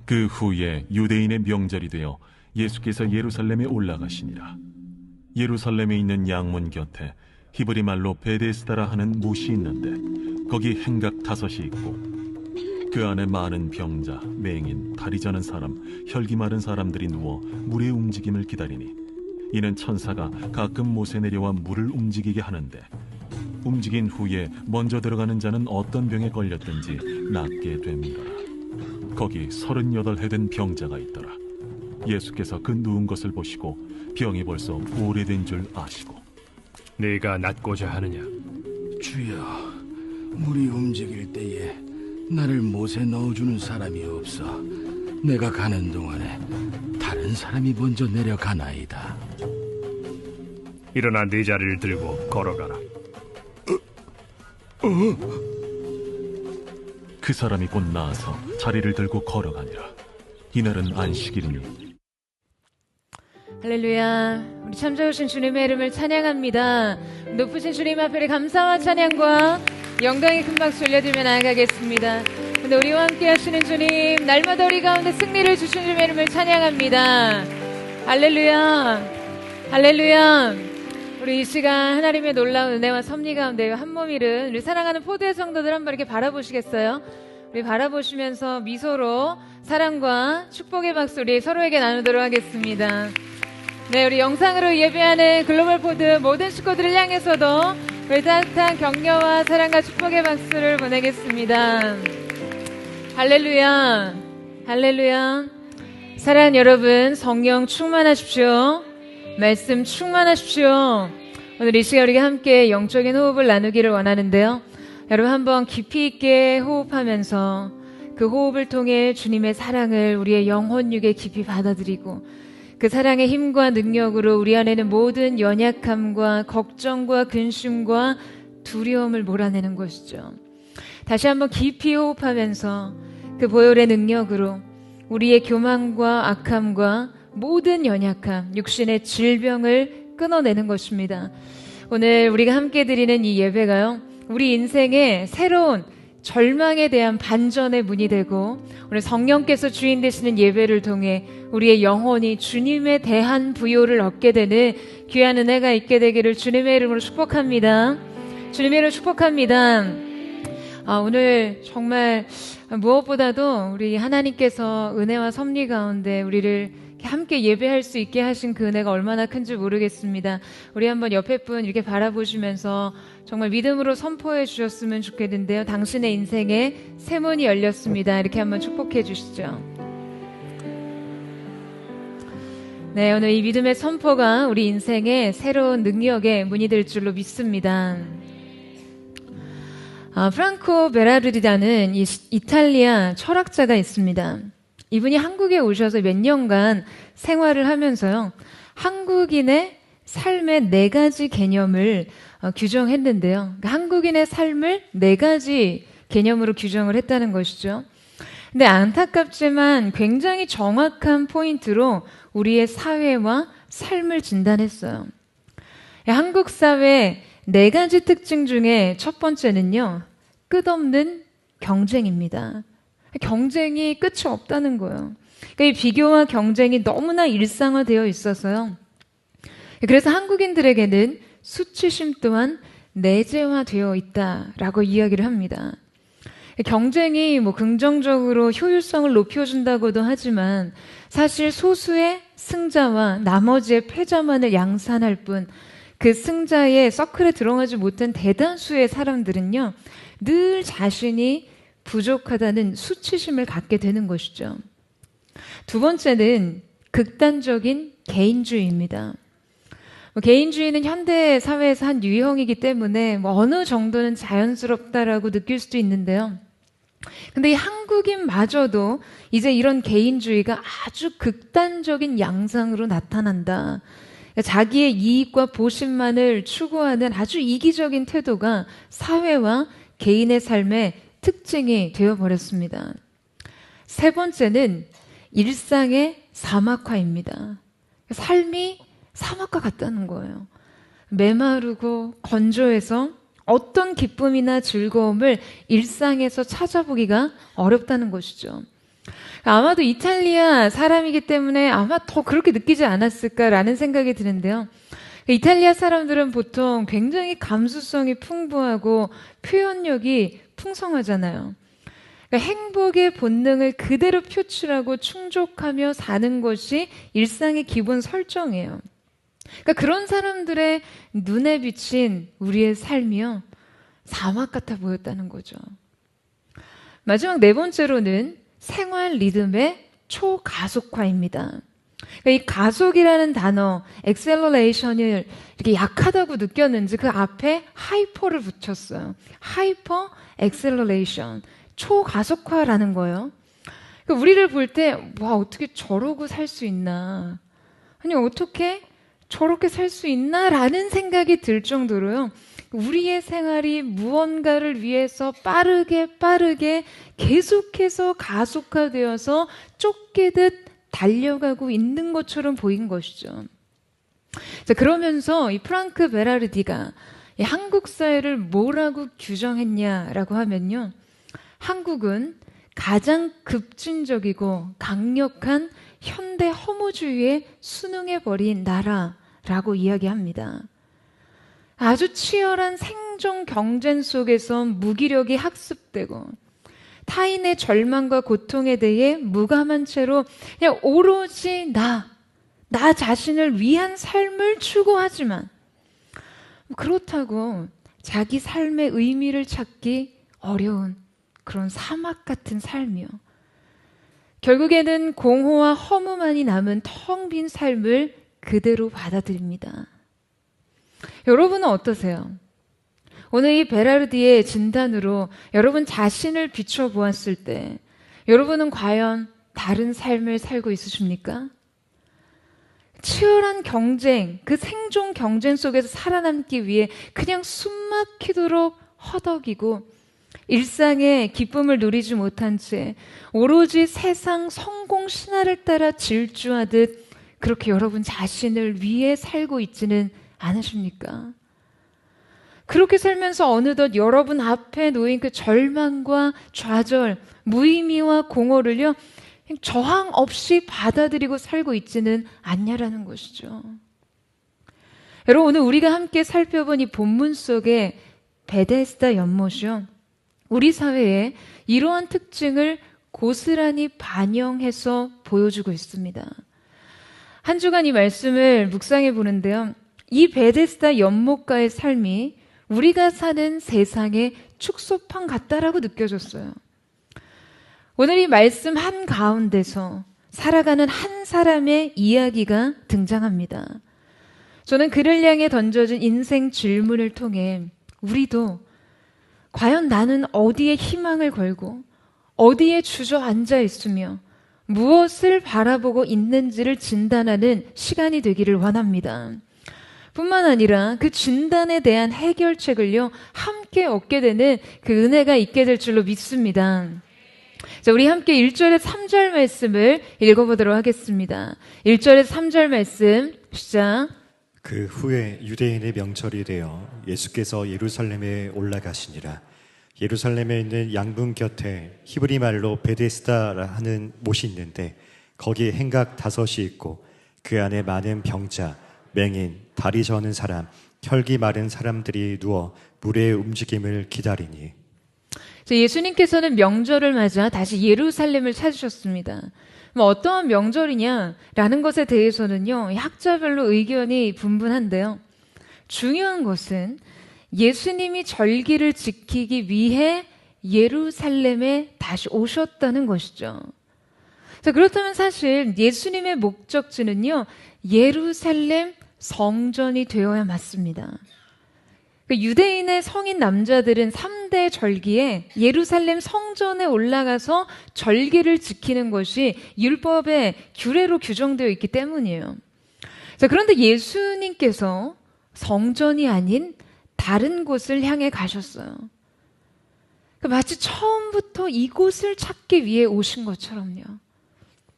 그 후에 유대인의 명절이 되어 예수께서 예루살렘에 올라가시니라. 예루살렘에 있는 양문 곁에 히브리 말로 베데스다라 하는 못이 있는데 거기 행각 5이 있고 그 안에 많은 병자, 맹인, 다리 저는 사람, 혈기 마른 사람들이 누워 물의 움직임을 기다리니 이는 천사가 가끔 못에 내려와 물을 움직이게 하는데 움직인 후에 먼저 들어가는 자는 어떤 병에 걸렸든지 낫게 됩니다. 거기 38해 된 병자가 있더라. 예수께서 그 누운 것을 보시고 병이 벌써 오래된 줄 아시고 네가 낫고자 하느냐? 주여, 물이 움직일 때에 나를 못에 넣어주는 사람이 없어. 내가 가는 동안에 다른 사람이 먼저 내려가나이다. 일어나 네 자리를 들고 걸어가라. 그 사람이 곧 나아서 자리를 들고 걸어가니라. 이날은 안식일이니. 할렐루야. 우리 참 좋으신 주님의 이름을 찬양합니다. 높으신 주님 앞에 감사와 찬양과 영광의 큰 박수 올려드리며 나아가겠습니다. 근데 우리와 함께 하시는 주님, 날마다 우리 가운데 승리를 주신 주님의 이름을 찬양합니다. 할렐루야. 할렐루야. 우리 이 시간 하나님의 놀라운 은혜와 섭리 가운데 한 몸 잃은 우리 사랑하는 포도의 성도들 한번 이렇게 바라보시겠어요? 우리 바라보시면서 미소로 사랑과 축복의 박수 우리 서로에게 나누도록 하겠습니다. 네, 우리 영상으로 예배하는 글로벌 포드 모든 식구들을 향해서도 우리 따뜻한 격려와 사랑과 축복의 박수를 보내겠습니다. 할렐루야. 할렐루야. 사랑하는 여러분, 성령 충만하십시오. 말씀 충만하십시오. 오늘 이 시간 우리가 함께 영적인 호흡을 나누기를 원하는데요. 여러분 한번 깊이 있게 호흡하면서 그 호흡을 통해 주님의 사랑을 우리의 영혼육에 깊이 받아들이고 그 사랑의 힘과 능력으로 우리 안에는 모든 연약함과 걱정과 근심과 두려움을 몰아내는 것이죠. 다시 한번 깊이 호흡하면서 그 보혈의 능력으로 우리의 교만과 악함과 모든 연약함, 육신의 질병을 끊어내는 것입니다. 오늘 우리가 함께 드리는 이 예배가요, 우리 인생의 새로운 절망에 대한 반전의 문이 되고 오늘 성령께서 주인 되시는 예배를 통해 우리의 영혼이 주님에 대한 부요를 얻게 되는 귀한 은혜가 있게 되기를 주님의 이름으로 축복합니다. 주님의 이름으로 축복합니다. 오늘 정말 무엇보다도 우리 하나님께서 은혜와 섭리 가운데 우리를 함께 예배할 수 있게 하신 그 은혜가 얼마나 큰지 모르겠습니다. 우리 한번 옆에 분 이렇게 바라보시면서 정말 믿음으로 선포해 주셨으면 좋겠는데요. 당신의 인생에 새 문이 열렸습니다. 이렇게 한번 축복해 주시죠. 네, 오늘 이 믿음의 선포가 우리 인생의 새로운 능력의 문이 될 줄로 믿습니다. 프랑코 베라르디라는 이탈리아 철학자가 있습니다. 이분이 한국에 오셔서 몇 년간 생활을 하면서요, 한국인의 삶의 4가지 개념을 규정했는데요. 그러니까 한국인의 삶을 4가지 개념으로 규정을 했다는 것이죠. 근데 안타깝지만 굉장히 정확한 포인트로 우리의 사회와 삶을 진단했어요. 한국 사회 4가지 특징 중에 첫 번째는요, 끝없는 경쟁입니다. 경쟁이 끝이 없다는 거예요. 그러니까 이 비교와 경쟁이 너무나 일상화되어 있어서요. 그래서 한국인들에게는 수치심 또한 내재화되어 있다라고 이야기를 합니다. 경쟁이 긍정적으로 효율성을 높여준다고도 하지만 사실 소수의 승자와 나머지의 패자만을 양산할 뿐 그 승자의 서클에 들어가지 못한 대다수의 사람들은요, 늘 자신이 부족하다는 수치심을 갖게 되는 것이죠. 두 번째는 극단적인 개인주의입니다. 개인주의는 현대 사회에서 한 유형이기 때문에 어느 정도는 자연스럽다라고 느낄 수도 있는데요. 근데 이 한국인마저도 이제 이런 개인주의가 아주 극단적인 양상으로 나타난다. 자기의 이익과 보신만을 추구하는 아주 이기적인 태도가 사회와 개인의 삶의 특징이 되어버렸습니다. 세 번째는 일상의 사막화입니다. 삶이 사막과 같다는 거예요. 메마르고 건조해서 어떤 기쁨이나 즐거움을 일상에서 찾아보기가 어렵다는 것이죠. 아마도 이탈리아 사람이기 때문에 아마 더 그렇게 느끼지 않았을까라는 생각이 드는데요. 이탈리아 사람들은 보통 굉장히 감수성이 풍부하고 표현력이 풍성하잖아요. 그러니까 행복의 본능을 그대로 표출하고 충족하며 사는 것이 일상의 기본 설정이에요. 그러니까 그런 사람들의 눈에 비친 우리의 삶이요, 사막 같아 보였다는 거죠. 마지막 네 번째로는 생활 리듬의 초가속화입니다. 그러니까 이 가속이라는 단어, acceleration을 이렇게 약하다고 느꼈는지 그 앞에 하이퍼를 붙였어요. 하이퍼 acceleration, 초가속화라는 거예요. 그러니까 우리를 볼 때, 와, 어떻게 저러고 살 수 있나? 아니, 어떻게 저렇게 살 수 있나? 라는 생각이 들 정도로요. 우리의 생활이 무언가를 위해서 빠르게 계속해서 가속화되어서 쫓기듯 달려가고 있는 것처럼 보인 것이죠. 자, 그러면서 이 프랑크 베라르디가 이 한국 사회를 뭐라고 규정했냐라고 하면요, 한국은 가장 급진적이고 강력한 현대 허무주의에 순응해버린 나라라고 이야기합니다. 아주 치열한 생존 경쟁 속에서 무기력이 학습되고 타인의 절망과 고통에 대해 무감한 채로 그냥 오로지 나 자신을 위한 삶을 추구하지만 그렇다고 자기 삶의 의미를 찾기 어려운 그런 사막 같은 삶이요. 결국에는 공허와 허무만이 남은 텅 빈 삶을 그대로 받아들입니다. 여러분은 어떠세요? 오늘 이 베라르디의 진단으로 여러분 자신을 비춰보았을 때 여러분은 과연 다른 삶을 살고 있으십니까? 치열한 경쟁, 그 생존 경쟁 속에서 살아남기 위해 그냥 숨막히도록 허덕이고 일상의 기쁨을 누리지 못한 채 오로지 세상 성공 신화를 따라 질주하듯 그렇게 여러분 자신을 위해 살고 있지는 않으십니까? 그렇게 살면서 어느덧 여러분 앞에 놓인 그 절망과 좌절, 무의미와 공허를요, 저항 없이 받아들이고 살고 있지는 않냐라는 것이죠. 여러분, 오늘 우리가 함께 살펴본 이 본문 속에 베데스다 연못이요, 우리 사회에 이러한 특징을 고스란히 반영해서 보여주고 있습니다. 한 주간 이 말씀을 묵상해 보는데요, 이 베데스다 연못가의 삶이 우리가 사는 세상의 축소판 같다라고 느껴졌어요. 오늘 이 말씀 한가운데서 살아가는 한 사람의 이야기가 등장합니다. 저는 그를 향해 던져진 인생 질문을 통해 우리도 과연 나는 어디에 희망을 걸고 어디에 주저앉아 있으며 무엇을 바라보고 있는지를 진단하는 시간이 되기를 원합니다. 뿐만 아니라 그 진단에 대한 해결책을요, 함께 얻게 되는 그 은혜가 있게 될 줄로 믿습니다. 자, 우리 함께 1절에서 3절 말씀을 읽어보도록 하겠습니다. 1절에서 3절 말씀 시작. 그 후에 유대인의 명절이 되어 예수께서 예루살렘에 올라가시니라. 예루살렘에 있는 양분 곁에 히브리 말로 베데스다라 하는 못이 있는데 거기에 행각 5이 있고 그 안에 많은 병자, 맹인, 다리 저는 사람, 혈기 마른 사람들이 누워 물의 움직임을 기다리니. 예수님께서는 명절을 맞아 다시 예루살렘을 찾으셨습니다. 어떠한 명절이냐라는 것에 대해서는요, 학자별로 의견이 분분한데요. 중요한 것은 예수님이 절기를 지키기 위해 예루살렘에 다시 오셨다는 것이죠. 자, 그렇다면 사실 예수님의 목적지는요, 예루살렘 성전이 되어야 맞습니다. 유대인의 성인 남자들은 3대 절기에 예루살렘 성전에 올라가서 절기를 지키는 것이 율법의 규례로 규정되어 있기 때문이에요. 자, 그런데 예수님께서 성전이 아닌 다른 곳을 향해 가셨어요. 마치 처음부터 이곳을 찾기 위해 오신 것처럼요.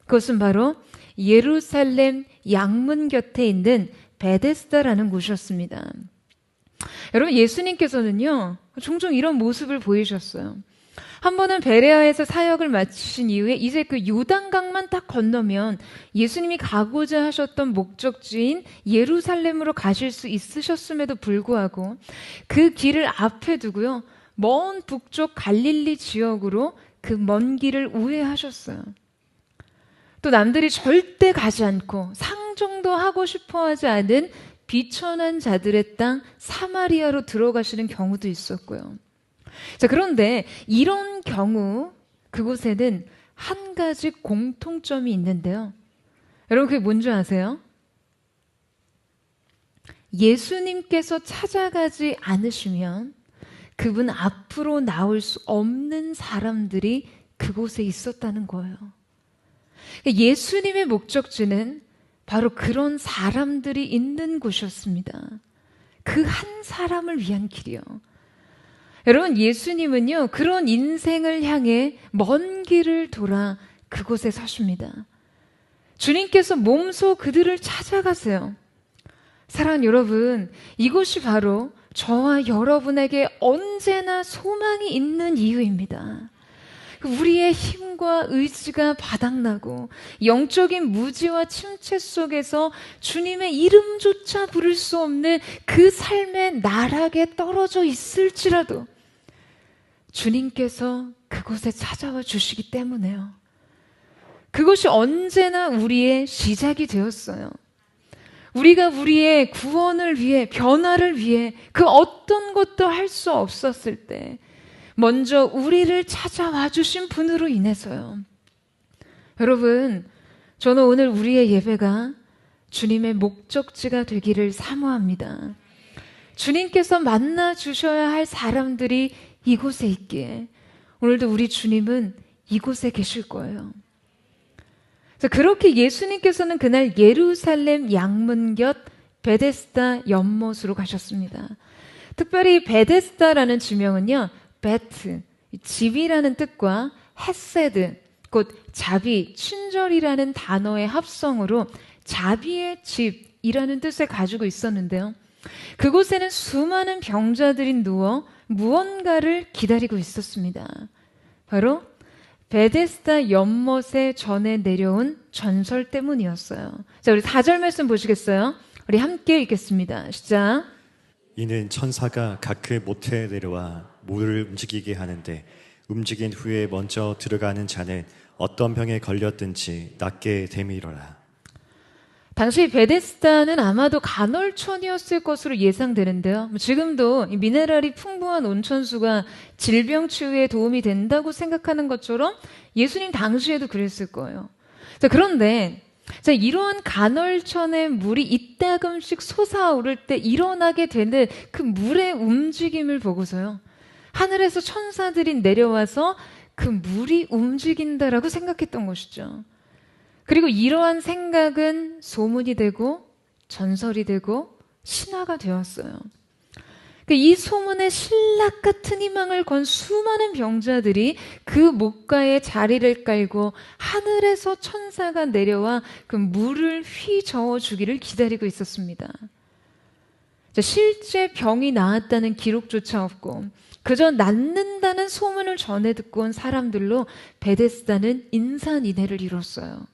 그것은 바로 예루살렘 양문 곁에 있는 베데스다라는 곳이었습니다. 여러분, 예수님께서는요, 종종 이런 모습을 보이셨어요. 한 번은 베레아에서 사역을 마치신 이후에 이제 그 요단강만 딱 건너면 예수님이 가고자 하셨던 목적지인 예루살렘으로 가실 수 있으셨음에도 불구하고 그 길을 앞에 두고요. 먼 북쪽 갈릴리 지역으로 그 먼 길을 우회하셨어요. 또 남들이 절대 가지 않고 상종도 하고 싶어 하지 않은 비천한 자들의 땅 사마리아로 들어가시는 경우도 있었고요. 자, 그런데 이런 경우 그곳에는 한 가지 공통점이 있는데요. 여러분 그게 뭔지 아세요? 예수님께서 찾아가지 않으시면 그분 앞으로 나올 수 없는 사람들이 그곳에 있었다는 거예요. 예수님의 목적지는 바로 그런 사람들이 있는 곳이었습니다. 그 한 사람을 위한 길이요. 여러분, 예수님은요, 그런 인생을 향해 먼 길을 돌아 그곳에 서십니다. 주님께서 몸소 그들을 찾아가세요. 사랑하는 여러분, 이곳이 바로 저와 여러분에게 언제나 소망이 있는 이유입니다. 우리의 힘과 의지가 바닥나고 영적인 무지와 침체 속에서 주님의 이름조차 부를 수 없는 그 삶의 나락에 떨어져 있을지라도 주님께서 그곳에 찾아와 주시기 때문에요. 그것이 언제나 우리의 시작이 되었어요. 우리가 우리의 구원을 위해, 변화를 위해 그 어떤 것도 할 수 없었을 때 먼저 우리를 찾아와 주신 분으로 인해서요. 여러분, 저는 오늘 우리의 예배가 주님의 목적지가 되기를 사모합니다. 주님께서 만나 주셔야 할 사람들이 이곳에 있기에 오늘도 우리 주님은 이곳에 계실 거예요. 그렇게 예수님께서는 그날 예루살렘 양문 곁 베데스다 연못으로 가셨습니다. 특별히 베데스다라는 지명은요, 베트, 집이라는 뜻과 헤세드, 곧 자비, 친절이라는 단어의 합성으로 자비의 집이라는 뜻을 가지고 있었는데요. 그곳에는 수많은 병자들이 누워 무언가를 기다리고 있었습니다. 바로 베데스다 연못에 전해 내려온 전설 때문이었어요. 자, 우리 4절 말씀 보시겠어요? 우리 함께 읽겠습니다. 시작. 이는 천사가 각 그 못에 내려와 물을 움직이게 하는데 움직인 후에 먼저 들어가는 자는 어떤 병에 걸렸든지 낫게 되미로라. 당시 베데스다는 아마도 간헐천이었을 것으로 예상되는데요. 지금도 미네랄이 풍부한 온천수가 질병 치유에 도움이 된다고 생각하는 것처럼 예수님 당시에도 그랬을 거예요. 자, 그런데 이러한 간헐천의 물이 이따금씩 솟아오를 때 일어나게 되는 그 물의 움직임을 보고서요. 하늘에서 천사들이 내려와서 그 물이 움직인다라고 생각했던 것이죠. 그리고 이러한 생각은 소문이 되고 전설이 되고 신화가 되었어요. 이 소문에 신락 같은 희망을 건 수많은 병자들이 그 목가에 자리를 깔고 하늘에서 천사가 내려와 그 물을 휘저어 주기를 기다리고 있었습니다. 실제 병이 나았다는 기록조차 없고 그저 낫는다는 소문을 전해 듣고 온 사람들로 베데스다는 인산인해를 이뤘어요.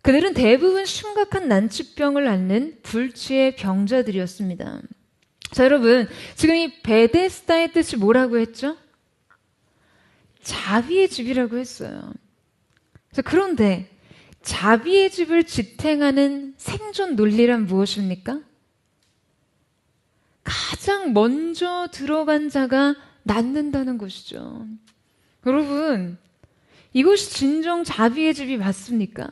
그들은 대부분 심각한 난치병을 앓는 불치의 병자들이었습니다. 자, 여러분, 지금 이 베데스다의 뜻이 뭐라고 했죠? 자비의 집이라고 했어요. 자, 그런데 자비의 집을 지탱하는 생존 논리란 무엇입니까? 가장 먼저 들어간 자가 낫는다는 것이죠. 여러분, 이것이 진정 자비의 집이 맞습니까?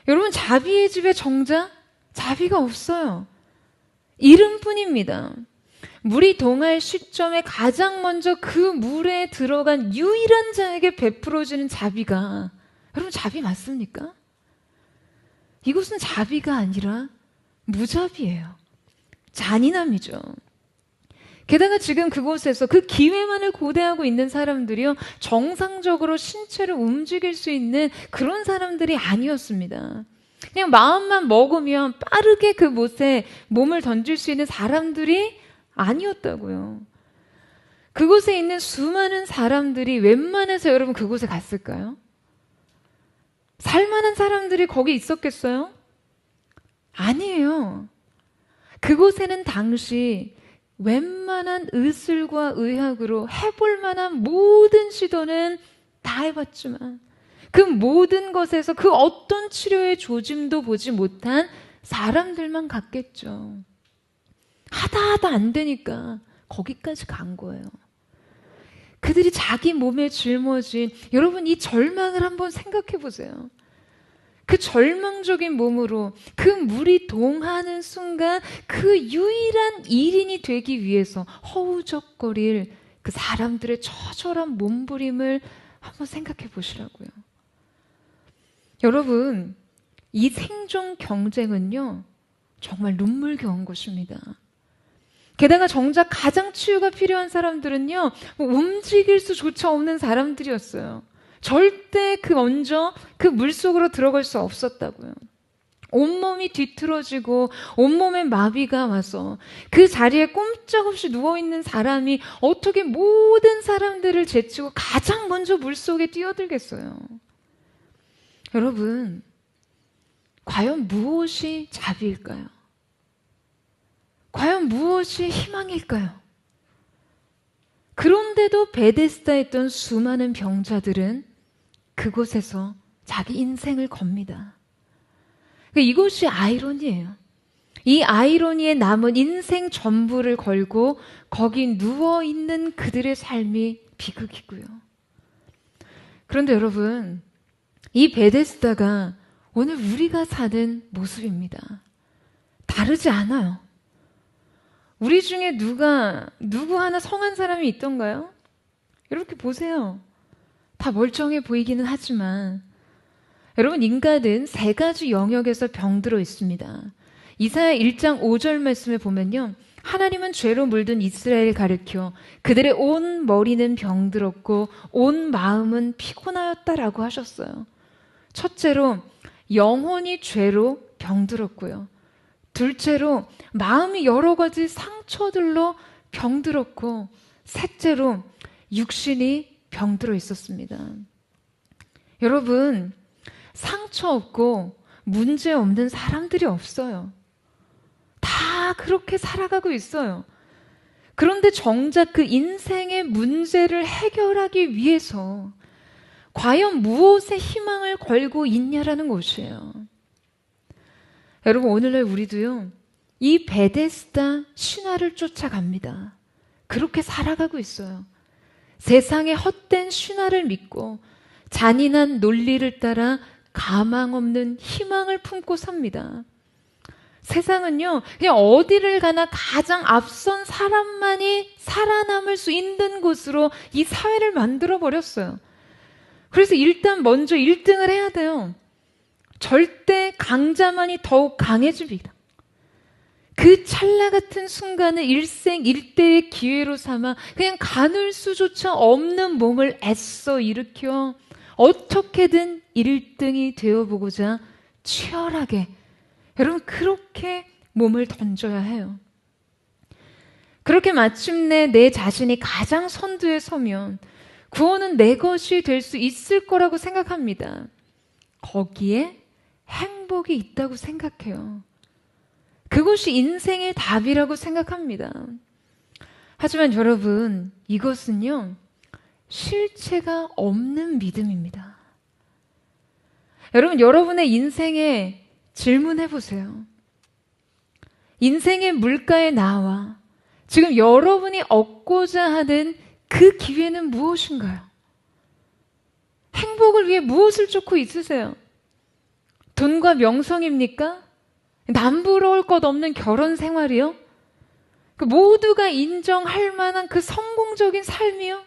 여러분, 자비의 집에 정작 자비가 없어요. 이름뿐입니다. 물이 동할 시점에 가장 먼저 그 물에 들어간 유일한 자에게 베풀어지는 자비가, 여러분, 자비 맞습니까? 이것은 자비가 아니라 무자비예요. 잔인함이죠. 게다가 지금 그곳에서 그 기회만을 고대하고 있는 사람들이요, 정상적으로 신체를 움직일 수 있는 그런 사람들이 아니었습니다. 그냥 마음만 먹으면 빠르게 그 못에 몸을 던질 수 있는 사람들이 아니었다고요. 그곳에 있는 수많은 사람들이 웬만해서 여러분 그곳에 갔을까요? 살만한 사람들이 거기 있었겠어요? 아니에요. 그곳에는 당시 웬만한 의술과 의학으로 해볼 만한 모든 시도는 다 해봤지만 그 모든 것에서 그 어떤 치료의 조짐도 보지 못한 사람들만 갔겠죠. 하다 안 되니까 거기까지 간 거예요. 그들이 자기 몸에 짊어진, 여러분 이 절망을 한번 생각해 보세요. 그 절망적인 몸으로 그 물이 동하는 순간 그 유일한 일인이 되기 위해서 허우적거릴 그 사람들의 처절한 몸부림을 한번 생각해 보시라고요. 여러분, 이 생존 경쟁은요, 정말 눈물겨운 것입니다. 게다가 정작 가장 치유가 필요한 사람들은요, 움직일 수조차 없는 사람들이었어요. 절대 먼저 그 물속으로 들어갈 수 없었다고요. 온몸이 뒤틀어지고 온몸에 마비가 와서 그 자리에 꼼짝없이 누워있는 사람이 어떻게 모든 사람들을 제치고 가장 먼저 물속에 뛰어들겠어요. 여러분, 과연 무엇이 자비일까요? 과연 무엇이 희망일까요? 그런데도 베데스다에 있던 수많은 병자들은 그곳에서 자기 인생을 겁니다. 이것이 아이러니예요. 이 아이러니에 남은 인생 전부를 걸고 거기 누워있는 그들의 삶이 비극이고요. 그런데 여러분, 이 베데스다가 오늘 우리가 사는 모습입니다. 다르지 않아요. 우리 중에 누구 하나 성한 사람이 있던가요? 이렇게 보세요. 다 멀쩡해 보이기는 하지만 여러분, 인간은 세 가지 영역에서 병들어 있습니다. 이사야 1장 5절 말씀에 보면요, 하나님은 죄로 물든 이스라엘을 가리켜 그들의 온 머리는 병들었고 온 마음은 피곤하였다라고 하셨어요. 첫째로 영혼이 죄로 병들었고요. 둘째로 마음이 여러 가지 상처들로 병들었고, 셋째로 육신이 병들어 있었습니다. 여러분, 상처 없고 문제 없는 사람들이 없어요. 다 그렇게 살아가고 있어요. 그런데 정작 그 인생의 문제를 해결하기 위해서 과연 무엇에 희망을 걸고 있냐라는 것이에요. 여러분, 오늘날 우리도요, 이 베데스다 신화를 쫓아갑니다. 그렇게 살아가고 있어요. 세상의 헛된 신화를 믿고 잔인한 논리를 따라 가망 없는 희망을 품고 삽니다. 세상은요, 그냥 어디를 가나 가장 앞선 사람만이 살아남을 수 있는 곳으로 이 사회를 만들어 버렸어요. 그래서 일단 먼저 1등을 해야 돼요. 절대 강자만이 더욱 강해집니다. 그 찰나 같은 순간을 일생일대의 기회로 삼아 그냥 가눌 수조차 없는 몸을 애써 일으켜 어떻게든 1등이 되어보고자 치열하게, 여러분, 그렇게 몸을 던져야 해요. 그렇게 마침내 내 자신이 가장 선두에 서면 구원은 내 것이 될 수 있을 거라고 생각합니다. 거기에 행복이 있다고 생각해요. 그것이 인생의 답이라고 생각합니다. 하지만 여러분, 이것은요, 실체가 없는 믿음입니다. 여러분, 여러분의 인생에 질문해 보세요. 인생의 물가에 나와 지금 여러분이 얻고자 하는 그 기회는 무엇인가요? 행복을 위해 무엇을 쫓고 있으세요? 돈과 명성입니까? 남부러울 것 없는 결혼 생활이요? 그 모두가 인정할 만한 그 성공적인 삶이요?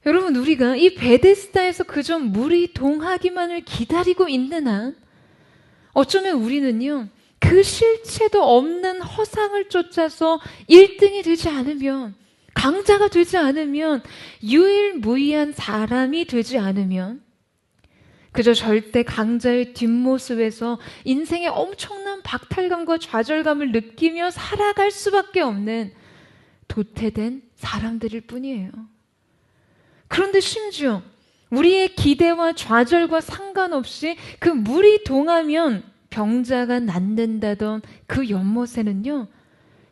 여러분, 우리가 이 베데스다에서 그저 물이 동하기만을 기다리고 있는 한 어쩌면 우리는요, 그 실체도 없는 허상을 쫓아서 1등이 되지 않으면, 강자가 되지 않으면, 유일무이한 사람이 되지 않으면 그저 절대 강자의 뒷모습에서 인생의 엄청난 박탈감과 좌절감을 느끼며 살아갈 수밖에 없는 도태된 사람들일 뿐이에요. 그런데 심지어 우리의 기대와 좌절과 상관없이 그 물이 동하면 병자가 낫는다던 그 연못에는요,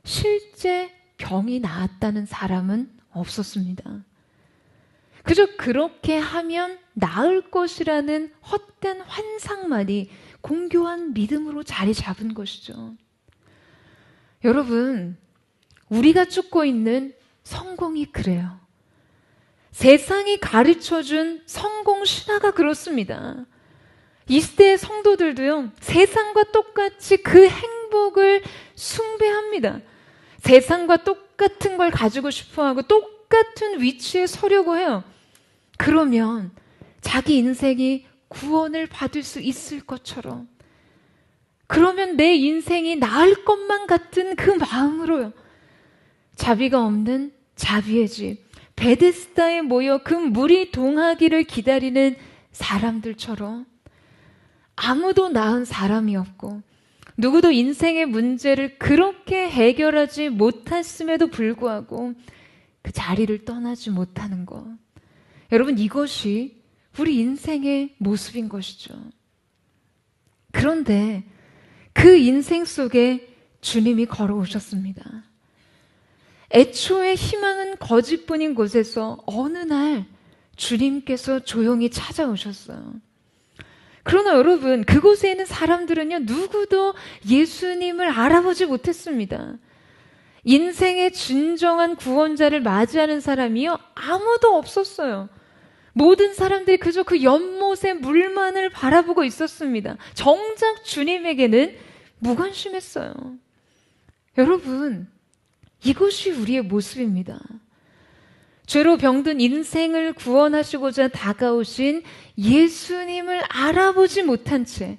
실제 병이 나았다는 사람은 없었습니다. 그저 그렇게 하면 나을 것이라는 헛된 환상만이 공교한 믿음으로 자리 잡은 것이죠. 여러분, 우리가 쫓고 있는 성공이 그래요. 세상이 가르쳐준 성공 신화가 그렇습니다. 이 시대의 성도들도요, 세상과 똑같이 그 행복을 숭배합니다. 세상과 똑같은 걸 가지고 싶어하고 똑같은 위치에 서려고 해요. 그러면 자기 인생이 구원을 받을 수 있을 것처럼, 그러면 내 인생이 나을 것만 같은 그 마음으로요, 자비가 없는 자비의 집 베데스다에 모여 그 물이 동하기를 기다리는 사람들처럼 아무도 나은 사람이 없고 누구도 인생의 문제를 그렇게 해결하지 못했음에도 불구하고 그 자리를 떠나지 못하는 것. 여러분, 이것이 우리 인생의 모습인 것이죠. 그런데 그 인생 속에 주님이 걸어오셨습니다. 애초에 희망은 거짓뿐인 곳에서 어느 날 주님께서 조용히 찾아오셨어요. 그러나 여러분, 그곳에 있는 사람들은요, 누구도 예수님을 알아보지 못했습니다. 인생의 진정한 구원자를 맞이하는 사람이요, 아무도 없었어요. 모든 사람들이 그저 그 연못의 물만을 바라보고 있었습니다. 정작 주님에게는 무관심했어요. 여러분, 이것이 우리의 모습입니다. 죄로 병든 인생을 구원하시고자 다가오신 예수님을 알아보지 못한 채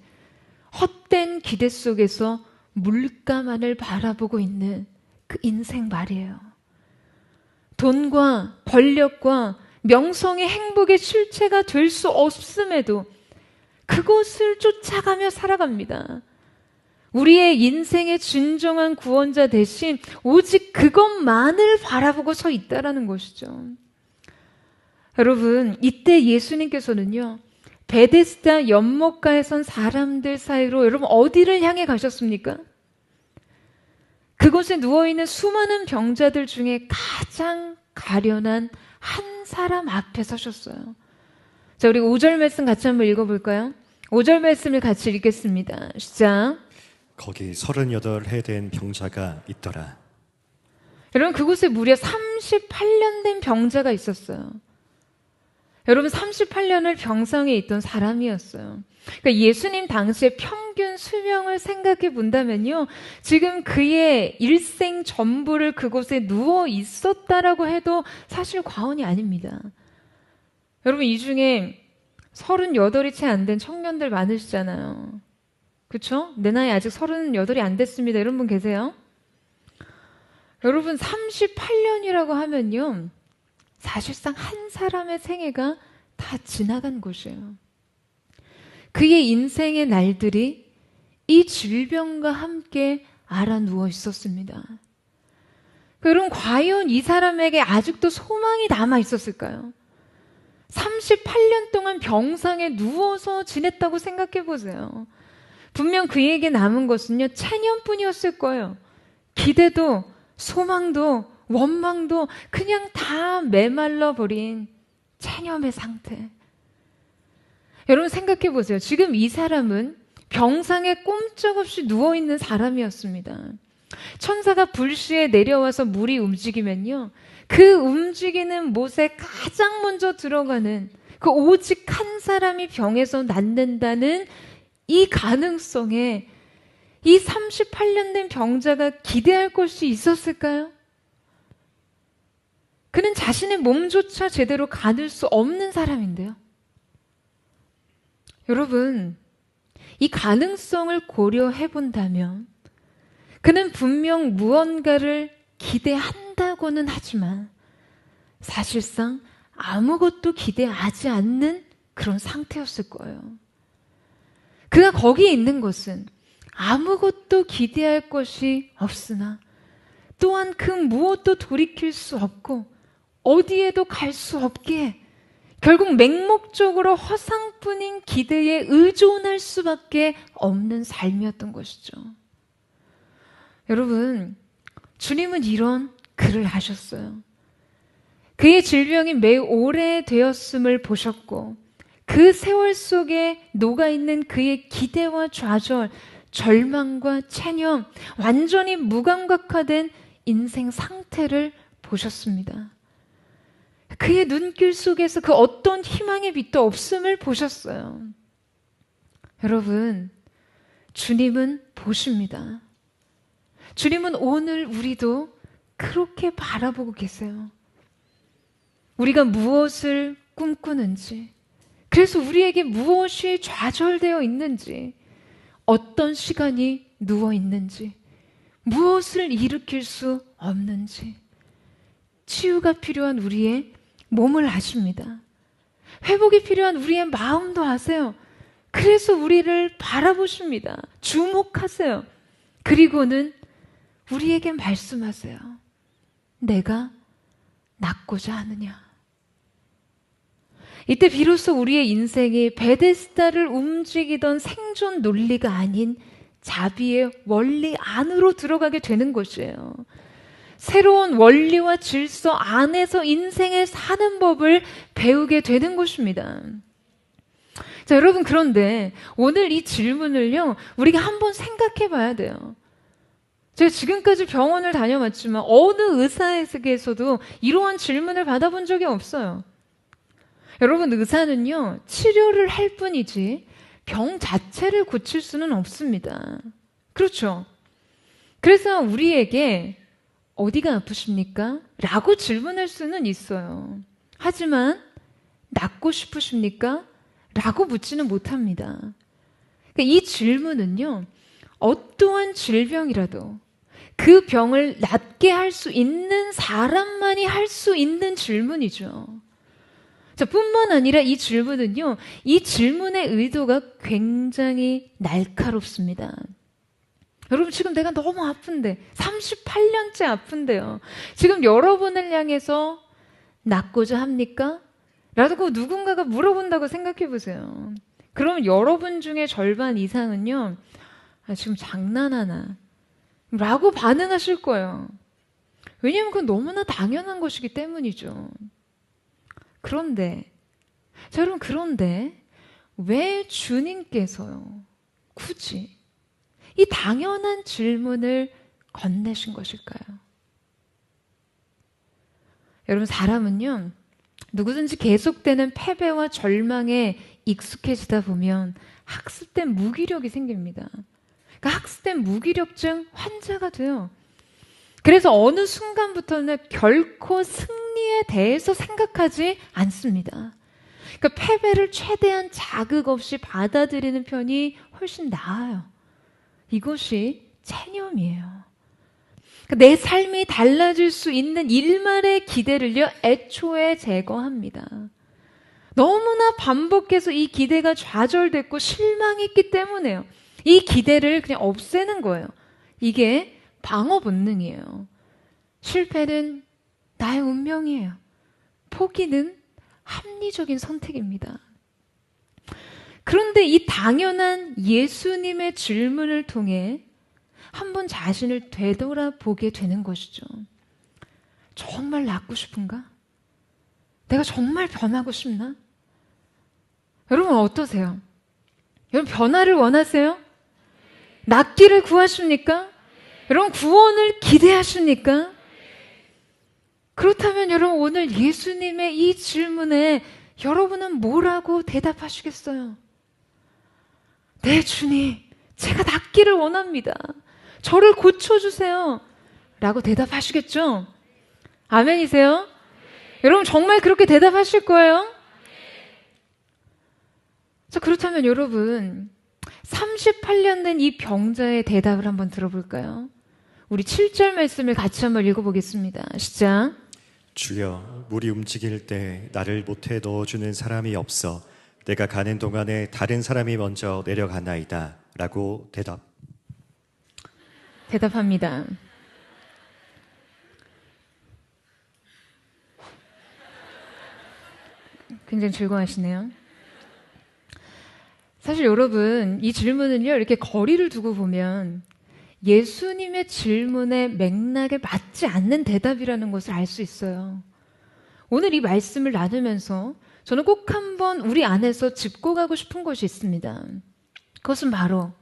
헛된 기대 속에서 물가만을 바라보고 있는 그 인생 말이에요. 돈과 권력과 명성의 행복의 실체가 될 수 없음에도 그것을 쫓아가며 살아갑니다. 우리의 인생의 진정한 구원자 대신 오직 그것만을 바라보고 서 있다라는 것이죠. 여러분, 이때 예수님께서는요, 베데스다 연못가에 선 사람들 사이로 여러분 어디를 향해 가셨습니까? 그곳에 누워있는 수많은 병자들 중에 가장 가련한 한 사람 앞에 서셨어요. 자, 우리 5절 말씀 같이 한번 읽어볼까요? 5절 말씀을 같이 읽겠습니다. 시작. 거기 38해 된 병자가 있더라. 여러분, 그곳에 무려 38년 된 병자가 있었어요. 여러분, 38년을 병상에 있던 사람이었어요. 그러니까 예수님 당시의 평균 수명을 생각해 본다면요, 지금 그의 일생 전부를 그곳에 누워 있었다라고 해도 사실 과언이 아닙니다. 여러분, 이 중에 38이 채 안 된 청년들 많으시잖아요. 그렇죠? 내 나이 아직 38이 안 됐습니다. 이런 분 계세요? 여러분, 38년이라고 하면요, 사실상 한 사람의 생애가 다 지나간 곳이에요. 그의 인생의 날들이 이 질병과 함께 알아 누워 있었습니다. 그럼 과연 이 사람에게 아직도 소망이 남아 있었을까요? 38년 동안 병상에 누워서 지냈다고 생각해 보세요. 분명 그에게 남은 것은요, 체념뿐이었을 거예요. 기대도 소망도 원망도 그냥 다 메말라 버린 체념의 상태. 여러분, 생각해 보세요. 지금 이 사람은 병상에 꼼짝없이 누워있는 사람이었습니다. 천사가 불시에 내려와서 물이 움직이면요, 그 움직이는 못에 가장 먼저 들어가는 그 오직 한 사람이 병에서 낫는다는 이 가능성에 이 38년 된 병자가 기대할 것이 있었을까요? 그는 자신의 몸조차 제대로 가눌 수 없는 사람인데요. 여러분, 이 가능성을 고려해 본다면 그는 분명 무언가를 기대한다고는 하지만 사실상 아무것도 기대하지 않는 그런 상태였을 거예요. 그가 거기에 있는 것은 아무것도 기대할 것이 없으나 또한 그 무엇도 돌이킬 수 없고 어디에도 갈 수 없기에 결국 맹목적으로 허상뿐인 기대에 의존할 수밖에 없는 삶이었던 것이죠. 여러분, 주님은 이런 글을 하셨어요. 그의 질병이 매우 오래되었음을 보셨고 그 세월 속에 녹아있는 그의 기대와 좌절, 절망과 체념, 완전히 무감각화된 인생 상태를 보셨습니다. 그의 눈길 속에서 그 어떤 희망의 빛도 없음을 보셨어요. 여러분, 주님은 보십니다. 주님은 오늘 우리도 그렇게 바라보고 계세요. 우리가 무엇을 꿈꾸는지, 그래서 우리에게 무엇이 좌절되어 있는지, 어떤 시간이 누워 있는지, 무엇을 일으킬 수 없는지, 치유가 필요한 우리의 몸을 아십니다. 회복이 필요한 우리의 마음도 아세요. 그래서 우리를 바라보십니다. 주목하세요. 그리고는 우리에게 말씀하세요. 내가 낫고자 하느냐. 이때 비로소 우리의 인생이 베데스다를 움직이던 생존 논리가 아닌 자비의 원리 안으로 들어가게 되는 것이에요. 새로운 원리와 질서 안에서 인생을 사는 법을 배우게 되는 것입니다. 자, 여러분, 그런데 오늘 이 질문을요, 우리가 한번 생각해 봐야 돼요. 제가 지금까지 병원을 다녀왔지만 어느 의사에게서도 이러한 질문을 받아본 적이 없어요. 여러분, 의사는요, 치료를 할 뿐이지 병 자체를 고칠 수는 없습니다. 그렇죠? 그래서 우리에게 어디가 아프십니까? 라고 질문할 수는 있어요. 하지만 낫고 싶으십니까? 라고 묻지는 못합니다. 그러니까 이 질문은요, 어떠한 질병이라도 그 병을 낫게 할 수 있는 사람만이 할 수 있는 질문이죠. 자, 뿐만 아니라 이 질문은요, 이 질문의 의도가 굉장히 날카롭습니다. 여러분, 지금 내가 너무 아픈데, 38년째 아픈데요. 지금 여러분을 향해서 낫고자 합니까? 라고 누군가가 물어본다고 생각해 보세요. 그러면 여러분 중에 절반 이상은요, 지금 장난하나? 라고 반응하실 거예요. 왜냐하면 그건 너무나 당연한 것이기 때문이죠. 그런데, 자, 여러분, 그런데 왜 주님께서요, 굳이 이 당연한 질문을 건네신 것일까요? 여러분, 사람은요, 누구든지 계속되는 패배와 절망에 익숙해지다 보면 학습된 무기력이 생깁니다. 그러니까 학습된 무기력증 환자가 돼요. 그래서 어느 순간부터는 결코 승리에 대해서 생각하지 않습니다. 그러니까 패배를 최대한 자극 없이 받아들이는 편이 훨씬 나아요. 이것이 체념이에요. 그러니까 내 삶이 달라질 수 있는 일말의 기대를요, 애초에 제거합니다. 너무나 반복해서 이 기대가 좌절됐고 실망했기 때문에요. 이 기대를 그냥 없애는 거예요. 이게 방어 본능이에요. 실패는 나의 운명이에요. 포기는 합리적인 선택입니다. 그런데 이 당연한 예수님의 질문을 통해 한번 자신을 되돌아보게 되는 것이죠. 정말 낫고 싶은가? 내가 정말 변하고 싶나? 여러분, 어떠세요? 여러분, 변화를 원하세요? 낫기를 구하십니까? 여러분, 구원을 기대하십니까? 그렇다면 여러분, 오늘 예수님의 이 질문에 여러분은 뭐라고 대답하시겠어요? 네, 주님, 제가 낫기를 원합니다. 저를 고쳐주세요. 라고 대답하시겠죠? 아멘이세요? 여러분, 정말 그렇게 대답하실 거예요? 자, 그렇다면 여러분, 38년 된 이 병자의 대답을 한번 들어볼까요? 우리 7절 말씀을 같이 한번 읽어보겠습니다. 시작. 주여, 물이 움직일 때 나를 못해 넣어주는 사람이 없어 내가 가는 동안에 다른 사람이 먼저 내려가나이다. 라고 대답합니다. 굉장히 즐거워하시네요. 사실 여러분, 이 질문은요, 이렇게 거리를 두고 보면 예수님의 질문에 맥락에 맞지 않는 대답이라는 것을 알 수 있어요. 오늘 이 말씀을 나누면서 저는 꼭 한번 우리 안에서 짚고 가고 싶은 것이 있습니다. 그것은 바로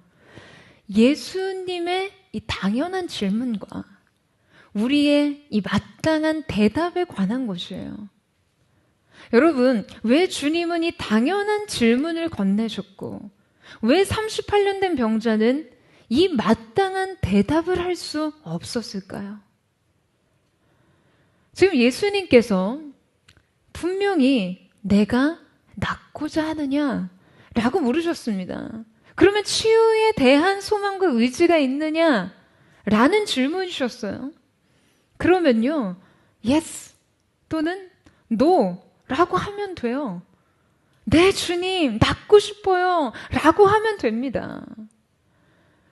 예수님의 이 당연한 질문과 우리의 이 마땅한 대답에 관한 것이에요. 여러분, 왜 주님은 이 당연한 질문을 건네셨고 왜 38년 된 병자는 이 마땅한 대답을 할 수 없었을까요? 지금 예수님께서 분명히 내가 낫고자 하느냐? 라고 물으셨습니다. 그러면 치유에 대한 소망과 의지가 있느냐? 라는 질문이셨어요. 그러면요, yes 또는 no 라고 하면 돼요. 네, 주님, 낫고 싶어요. 라고 하면 됩니다.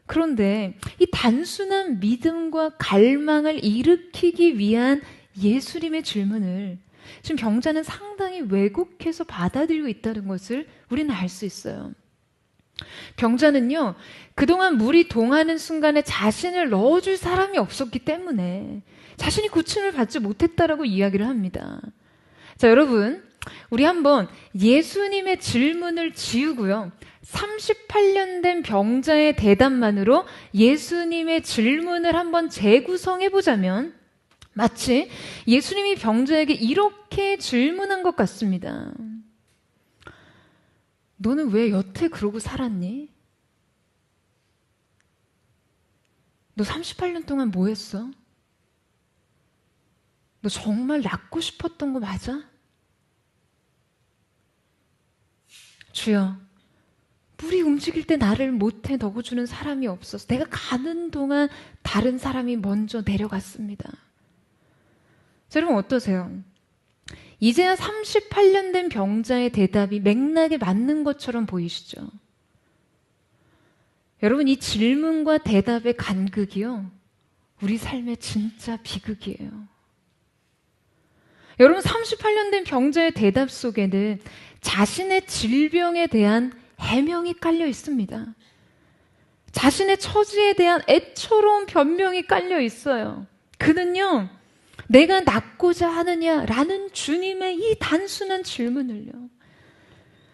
그런데 이 단순한 믿음과 갈망을 일으키기 위한 예수님의 질문을 지금 병자는 상당히 왜곡해서 받아들이고 있다는 것을 우리는 알 수 있어요. 병자는요, 그동안 물이 동하는 순간에 자신을 넣어줄 사람이 없었기 때문에 자신이 고침을 받지 못했다라고 이야기를 합니다. 자, 여러분, 우리 한번 예수님의 질문을 지우고요, 38년 된 병자의 대답만으로 예수님의 질문을 한번 재구성해 보자면 마치 예수님이 병자에게 이렇게 질문한 것 같습니다. 너는 왜 여태 그러고 살았니? 너 38년 동안 뭐 했어? 너 정말 낫고 싶었던 거 맞아? 주여, 물이 움직일 때 나를 못해 넣어주는 사람이 없어서 내가 가는 동안 다른 사람이 먼저 내려갔습니다. 자, 여러분 어떠세요? 이제야 38년 된 병자의 대답이 맥락에 맞는 것처럼 보이시죠? 여러분, 이 질문과 대답의 간극이요, 우리 삶의 진짜 비극이에요. 여러분, 38년 된 병자의 대답 속에는 자신의 질병에 대한 해명이 깔려 있습니다. 자신의 처지에 대한 애처로운 변명이 깔려 있어요. 그는요, 내가 낫고자 하느냐라는 주님의 이 단순한 질문을요,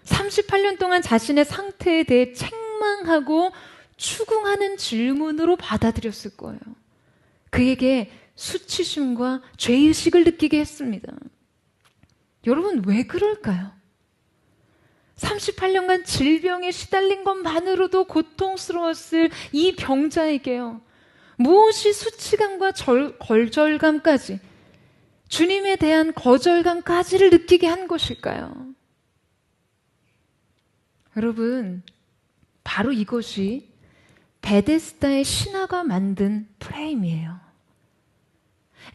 38년 동안 자신의 상태에 대해 책망하고 추궁하는 질문으로 받아들였을 거예요. 그에게 수치심과 죄의식을 느끼게 했습니다. 여러분, 왜 그럴까요? 38년간 질병에 시달린 것만으로도 고통스러웠을 이 병자에게요, 무엇이 수치감과 거절감까지, 주님에 대한 거절감까지를 느끼게 한 것일까요? 여러분, 바로 이것이 베데스다의 신화가 만든 프레임이에요.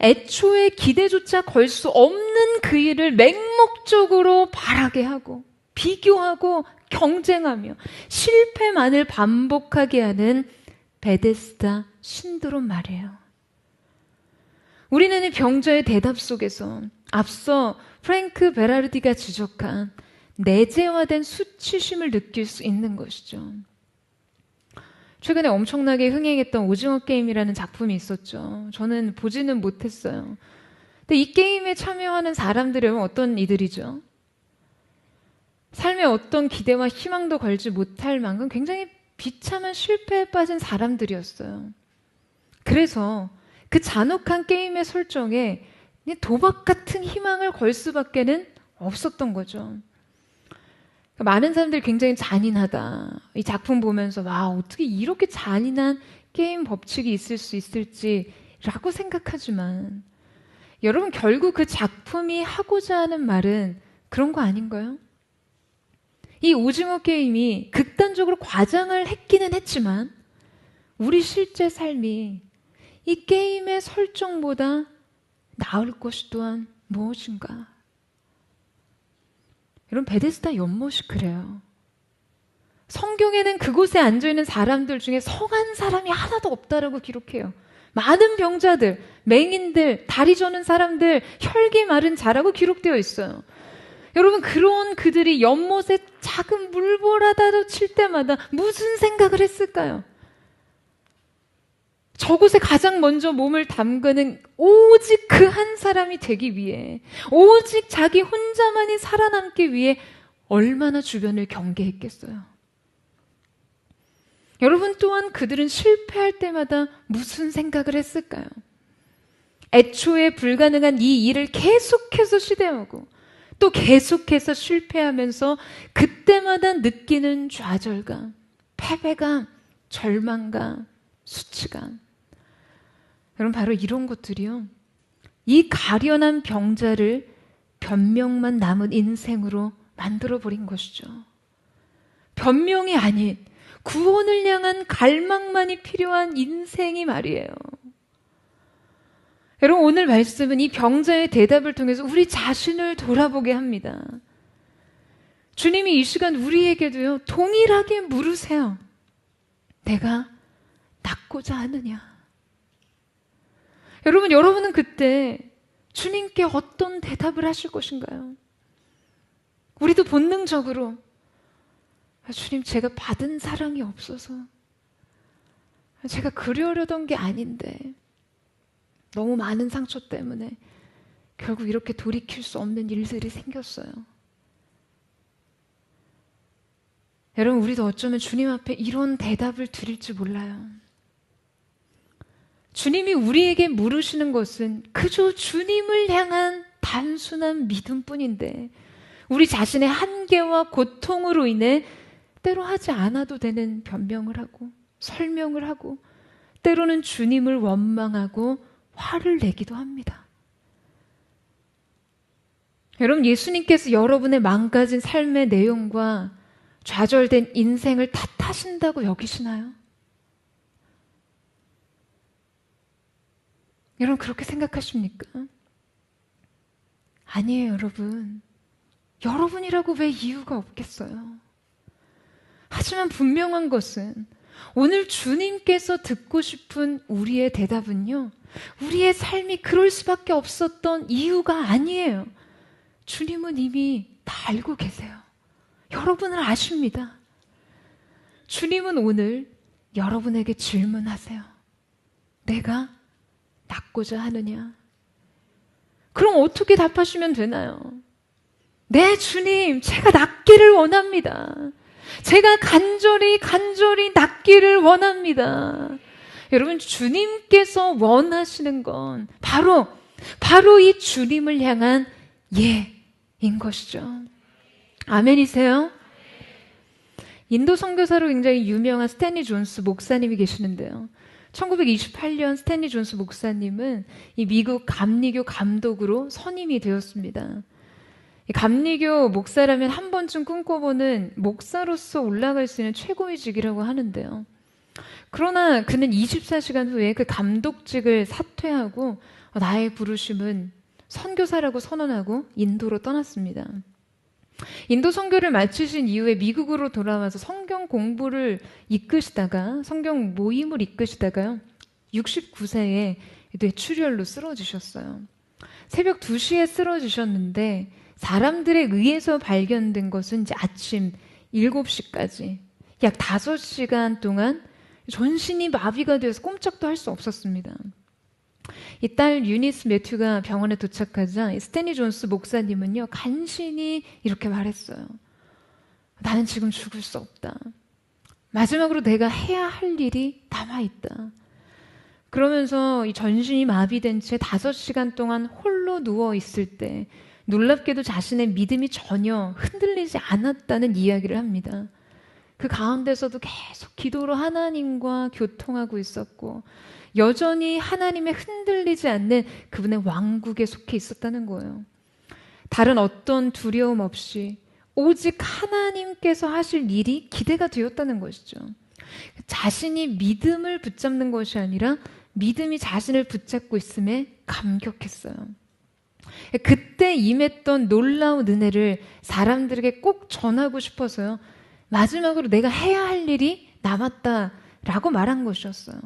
애초에 기대조차 걸 수 없는 그 일을 맹목적으로 바라게 하고 비교하고 경쟁하며 실패만을 반복하게 하는 베데스다 신드롬 말이에요. 우리는 이 병자의 대답 속에서 앞서 프랭크 베라르디가 지적한 내재화된 수치심을 느낄 수 있는 것이죠. 최근에 엄청나게 흥행했던 오징어 게임이라는 작품이 있었죠. 저는 보지는 못했어요. 근데 이 게임에 참여하는 사람들은 어떤 이들이죠? 삶에 어떤 기대와 희망도 걸지 못할 만큼 굉장히 비참한 실패에 빠진 사람들이었어요. 그래서 그 잔혹한 게임의 설정에 도박 같은 희망을 걸 수밖에는 없었던 거죠. 많은 사람들이 굉장히 잔인하다, 이 작품 보면서 와, 어떻게 이렇게 잔인한 게임 법칙이 있을 수 있을지라고 생각하지만, 여러분, 결국 그 작품이 하고자 하는 말은 그런 거 아닌가요? 이 오징어 게임이 극단적으로 과장을 했기는 했지만 우리 실제 삶이 이 게임의 설정보다 나을 것이 또한 무엇인가? 여러분, 베데스다 연못이 그래요. 성경에는 그곳에 앉아있는 사람들 중에 성한 사람이 하나도 없다라고 기록해요. 많은 병자들, 맹인들, 다리 저는 사람들, 혈기 마른 자라고 기록되어 있어요. 여러분, 그런 그들이 연못에 작은 물보라다도 칠 때마다 무슨 생각을 했을까요? 저곳에 가장 먼저 몸을 담그는 오직 그 한 사람이 되기 위해, 오직 자기 혼자만이 살아남기 위해 얼마나 주변을 경계했겠어요. 여러분, 또한 그들은 실패할 때마다 무슨 생각을 했을까요? 애초에 불가능한 이 일을 계속해서 시도하고 또 계속해서 실패하면서 그때마다 느끼는 좌절감, 패배감, 절망감, 수치감. 여러분, 바로 이런 것들이요, 이 가련한 병자를 변명만 남은 인생으로 만들어버린 것이죠. 변명이 아닌 구원을 향한 갈망만이 필요한 인생이 말이에요. 여러분, 오늘 말씀은 이 병자의 대답을 통해서 우리 자신을 돌아보게 합니다. 주님이 이 시간 우리에게도요, 동일하게 물으세요. 내가 낫고자 하느냐? 여러분, 여러분은 그때 주님께 어떤 대답을 하실 것인가요? 우리도 본능적으로 주님, 제가 받은 사랑이 없어서 제가 그러려던 게 아닌데 너무 많은 상처 때문에 결국 이렇게 돌이킬 수 없는 일들이 생겼어요. 여러분, 우리도 어쩌면 주님 앞에 이런 대답을 드릴지 몰라요. 주님이 우리에게 물으시는 것은 그저 주님을 향한 단순한 믿음뿐인데 우리 자신의 한계와 고통으로 인해 때로 하지 않아도 되는 변명을 하고 설명을 하고 때로는 주님을 원망하고 화를 내기도 합니다. 여러분, 예수님께서 여러분의 망가진 삶의 내용과 좌절된 인생을 탓하신다고 여기시나요? 여러분, 그렇게 생각하십니까? 아니에요, 여러분. 여러분이라고 왜 이유가 없겠어요? 하지만 분명한 것은 오늘 주님께서 듣고 싶은 우리의 대답은요, 우리의 삶이 그럴 수밖에 없었던 이유가 아니에요. 주님은 이미 다 알고 계세요. 여러분을 아십니다. 주님은 오늘 여러분에게 질문하세요. 내가 낫고자 하느냐? 그럼 어떻게 답하시면 되나요? 네, 주님, 제가 낫기를 원합니다. 제가 간절히 낫기를 원합니다. 여러분, 주님께서 원하시는 건 바로 이 주님을 향한 예인 것이죠. 아멘이세요? 인도 선교사로 굉장히 유명한 스탠리 존스 목사님이 계시는데요. 1928년 스탠리 존스 목사님은 이 미국 감리교 감독으로 선임이 되었습니다. 이 감리교 목사라면 한 번쯤 꿈꿔보는 목사로서 올라갈 수 있는 최고의 직이라고 하는데요. 그러나 그는 24시간 후에 그 감독직을 사퇴하고 나의 부르심은 선교사라고 선언하고 인도로 떠났습니다. 인도 선교를 마치신 이후에 미국으로 돌아와서 성경 공부를 이끄시다가 성경 모임을 이끄시다가요, 69세에 뇌출혈로 쓰러지셨어요. 새벽 2시에 쓰러지셨는데 사람들에 의해서 발견된 것은 이제 아침 7시까지 약 5시간 동안 전신이 마비가 되어서 꼼짝도 할 수 없었습니다. 이 딸 유니스 매튜가 병원에 도착하자 스탠리 존스 목사님은요, 간신히 이렇게 말했어요. 나는 지금 죽을 수 없다. 마지막으로 내가 해야 할 일이 남아있다. 그러면서 이 전신이 마비된 채 5시간 동안 홀로 누워있을 때 놀랍게도 자신의 믿음이 전혀 흔들리지 않았다는 이야기를 합니다. 그 가운데서도 계속 기도로 하나님과 교통하고 있었고 여전히 하나님의 흔들리지 않는 그분의 왕국에 속해 있었다는 거예요. 다른 어떤 두려움 없이 오직 하나님께서 하실 일이 기대가 되었다는 것이죠. 자신이 믿음을 붙잡는 것이 아니라 믿음이 자신을 붙잡고 있음에 감격했어요. 그때 임했던 놀라운 은혜를 사람들에게 꼭 전하고 싶어서요, 마지막으로 내가 해야 할 일이 남았다라고 말한 것이었어요.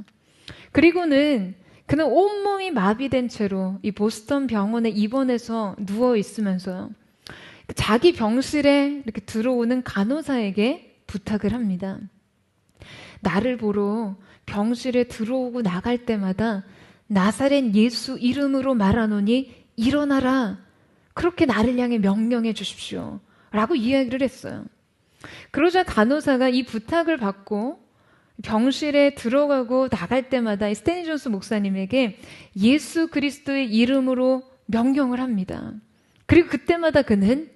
그리고는 그는 온몸이 마비된 채로 이 보스턴 병원에 입원해서 누워 있으면서요, 자기 병실에 이렇게 들어오는 간호사에게 부탁을 합니다. 나를 보러 병실에 들어오고 나갈 때마다 나사렛 예수 이름으로 말하노니 일어나라. 그렇게 나를 향해 명령해 주십시오. 라고 이야기를 했어요. 그러자 간호사가 이 부탁을 받고 병실에 들어가고 나갈 때마다 스탠리 존스 목사님에게 예수 그리스도의 이름으로 명령을 합니다. 그리고 그때마다 그는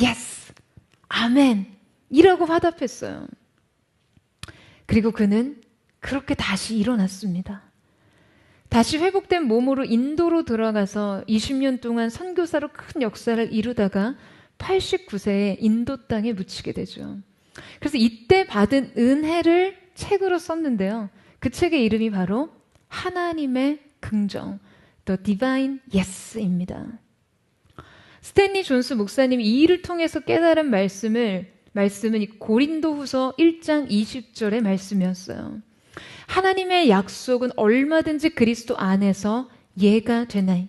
예스, 아멘 이라고 화답했어요. 그리고 그는 그렇게 다시 일어났습니다. 다시 회복된 몸으로 인도로 들어가서 20년 동안 선교사로 큰 역사를 이루다가 89세에 인도 땅에 묻히게 되죠. 그래서 이때 받은 은혜를 책으로 썼는데요. 그 책의 이름이 바로 하나님의 긍정, The Divine Yes입니다. 스탠리 존스 목사님이 이 일을 통해서 깨달은 말씀은 이 고린도후서 1장 20절의 말씀이었어요. 하나님의 약속은 얼마든지 그리스도 안에서 예가 되나이.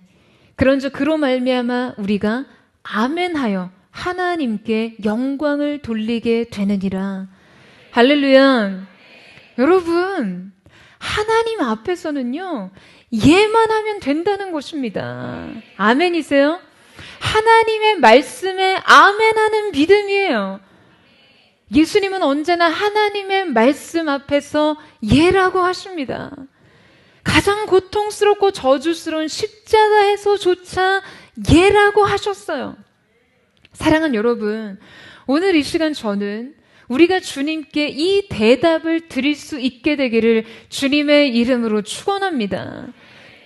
그런즉 그로 말미암아 우리가 아멘하여 하나님께 영광을 돌리게 되느니라. 할렐루야. 여러분, 하나님 앞에서는요, 예만 하면 된다는 것입니다. 아멘이세요? 하나님의 말씀에 아멘하는 믿음이에요. 예수님은 언제나 하나님의 말씀 앞에서 예라고 하십니다. 가장 고통스럽고 저주스러운 십자가에서조차 예라고 하셨어요. 사랑하는 여러분, 오늘 이 시간 저는 우리가 주님께 이 대답을 드릴 수 있게 되기를 주님의 이름으로 축원합니다.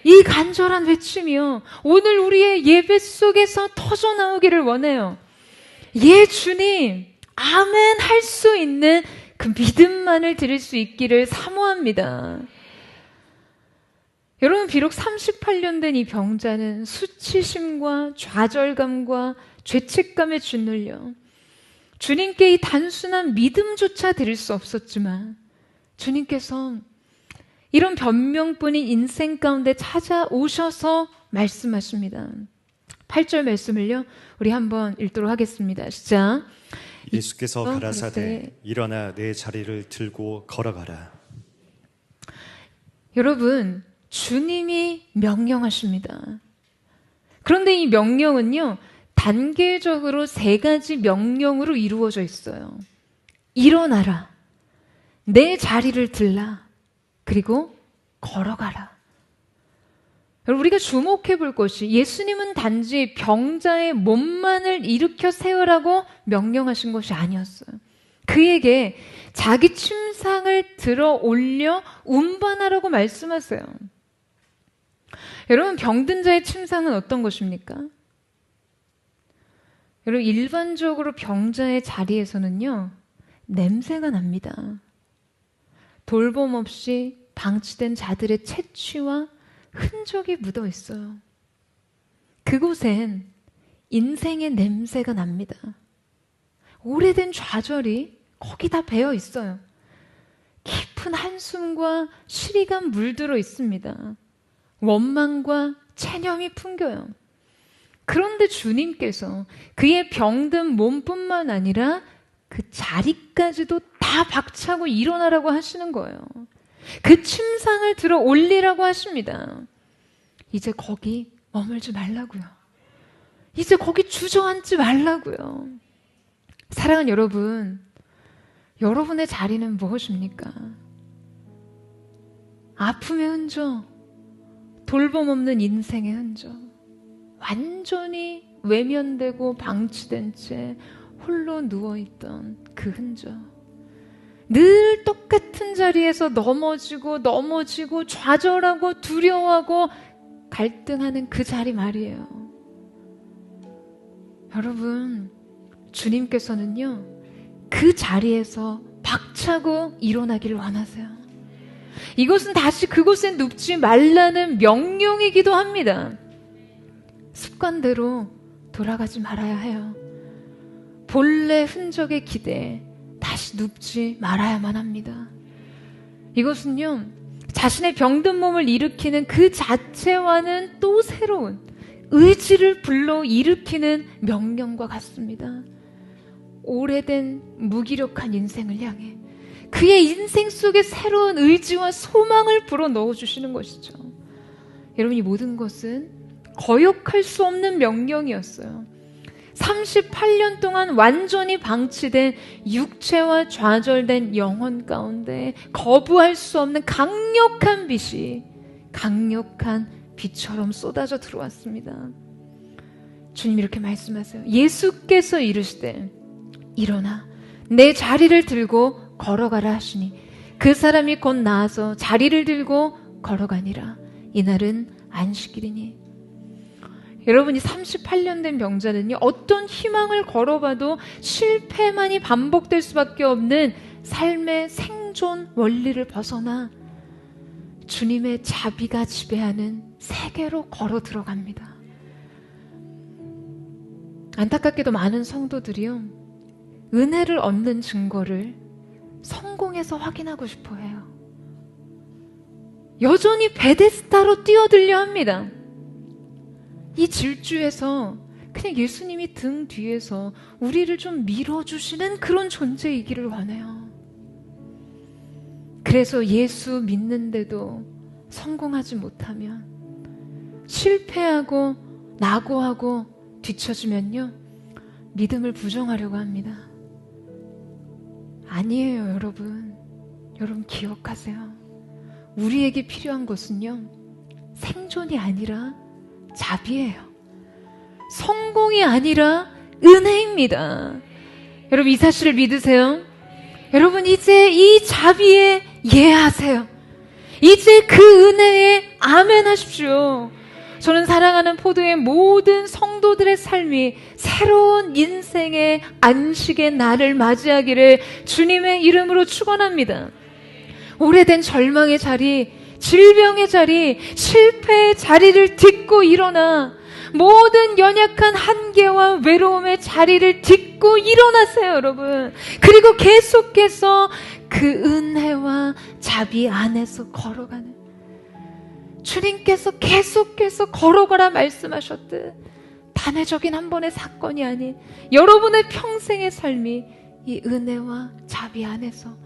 이 간절한 외침이요, 오늘 우리의 예배 속에서 터져 나오기를 원해요. 예, 주님, 아멘 할 수 있는 그 믿음만을 드릴 수 있기를 사모합니다. 여러분, 비록 38년 된 이 병자는 수치심과 좌절감과 죄책감에 짓눌려 주님께 이 단순한 믿음조차 드릴 수 없었지만 주님께서 이런 변명뿐인 인생 가운데 찾아오셔서 말씀하십니다. 8절 말씀을요, 우리 한번 읽도록 하겠습니다. 시작. 예수께서 가라사대 일어나 내 자리를 들고 걸어가라. 여러분, 주님이 명령하십니다. 그런데 이 명령은요, 단계적으로 3가지 명령으로 이루어져 있어요. 일어나라, 내 자리를 들라, 그리고 걸어가라. 여러분, 우리가 주목해 볼 것이 예수님은 단지 병자의 몸만을 일으켜 세우라고 명령하신 것이 아니었어요. 그에게 자기 침상을 들어 올려 운반하라고 말씀하세요. 여러분, 병든 자의 침상은 어떤 것입니까? 여러분, 일반적으로 병자의 자리에서는요, 냄새가 납니다. 돌봄 없이 방치된 자들의 채취와 흔적이 묻어 있어요. 그곳엔 인생의 냄새가 납니다. 오래된 좌절이 거기 다 배어 있어요. 깊은 한숨과 시리가 물들어 있습니다. 원망과 체념이 풍겨요. 그런데 주님께서 그의 병든 몸뿐만 아니라 그 자리까지도 다 박차고 일어나라고 하시는 거예요. 그 침상을 들어 올리라고 하십니다. 이제 거기 머물지 말라고요. 이제 거기 주저앉지 말라고요. 사랑하는 여러분, 여러분의 자리는 무엇입니까? 아픔의 흔적, 돌봄 없는 인생의 흔적, 완전히 외면되고 방치된 채 홀로 누워있던 그 흔적, 늘 똑같은 자리에서 넘어지고 좌절하고 두려워하고 갈등하는 그 자리 말이에요. 여러분, 주님께서는요, 그 자리에서 박차고 일어나기를 원하세요. 이것은 다시 그곳에 눕지 말라는 명령이기도 합니다. 습관대로 돌아가지 말아야 해요. 본래 흔적에 기대해 다시 눕지 말아야만 합니다. 이것은요, 자신의 병든 몸을 일으키는 그 자체와는 또 새로운 의지를 불러일으키는 명령과 같습니다. 오래된 무기력한 인생을 향해 그의 인생 속에 새로운 의지와 소망을 불어넣어 주시는 것이죠. 여러분, 이 모든 것은 거역할 수 없는 명령이었어요. 38년 동안 완전히 방치된 육체와 좌절된 영혼 가운데 거부할 수 없는 강력한 빛이 강력한 비처럼 쏟아져 들어왔습니다. 주님 이렇게 말씀하세요. 예수께서 이르시되 일어나 내 자리를 들고 걸어가라 하시니 그 사람이 곧 나아서 자리를 들고 걸어가니라. 이날은 안식일이니. 여러분이 38년 된 병자는요, 어떤 희망을 걸어봐도 실패만이 반복될 수밖에 없는 삶의 생존 원리를 벗어나 주님의 자비가 지배하는 세계로 걸어 들어갑니다. 안타깝게도 많은 성도들이요, 은혜를 얻는 증거를 성공해서 확인하고 싶어 해요. 여전히 베데스다로 뛰어들려 합니다. 이 질주에서 그냥 예수님이 등 뒤에서 우리를 좀 밀어주시는 그런 존재이기를 원해요. 그래서 예수 믿는데도 성공하지 못하면, 실패하고 낙오하고 뒤처지면요, 믿음을 부정하려고 합니다. 아니에요, 여러분. 여러분 기억하세요. 우리에게 필요한 것은요, 생존이 아니라 자비예요. 성공이 아니라 은혜입니다. 여러분 이 사실을 믿으세요? 여러분 이제 이 자비에 예하세요. 이제 그 은혜에 아멘 하십시오. 저는 사랑하는 포도의 모든 성도들의 삶이 새로운 인생의 안식의 날을 맞이하기를 주님의 이름으로 축원합니다. 오래된 절망의 자리, 질병의 자리, 실패의 자리를 딛고 일어나 모든 연약한 한계와 외로움의 자리를 딛고 일어나세요, 여러분. 그리고 계속해서 그 은혜와 자비 안에서 걸어가는, 주님께서 계속해서 걸어가라 말씀하셨듯 단회적인 한 번의 사건이 아닌 여러분의 평생의 삶이 이 은혜와 자비 안에서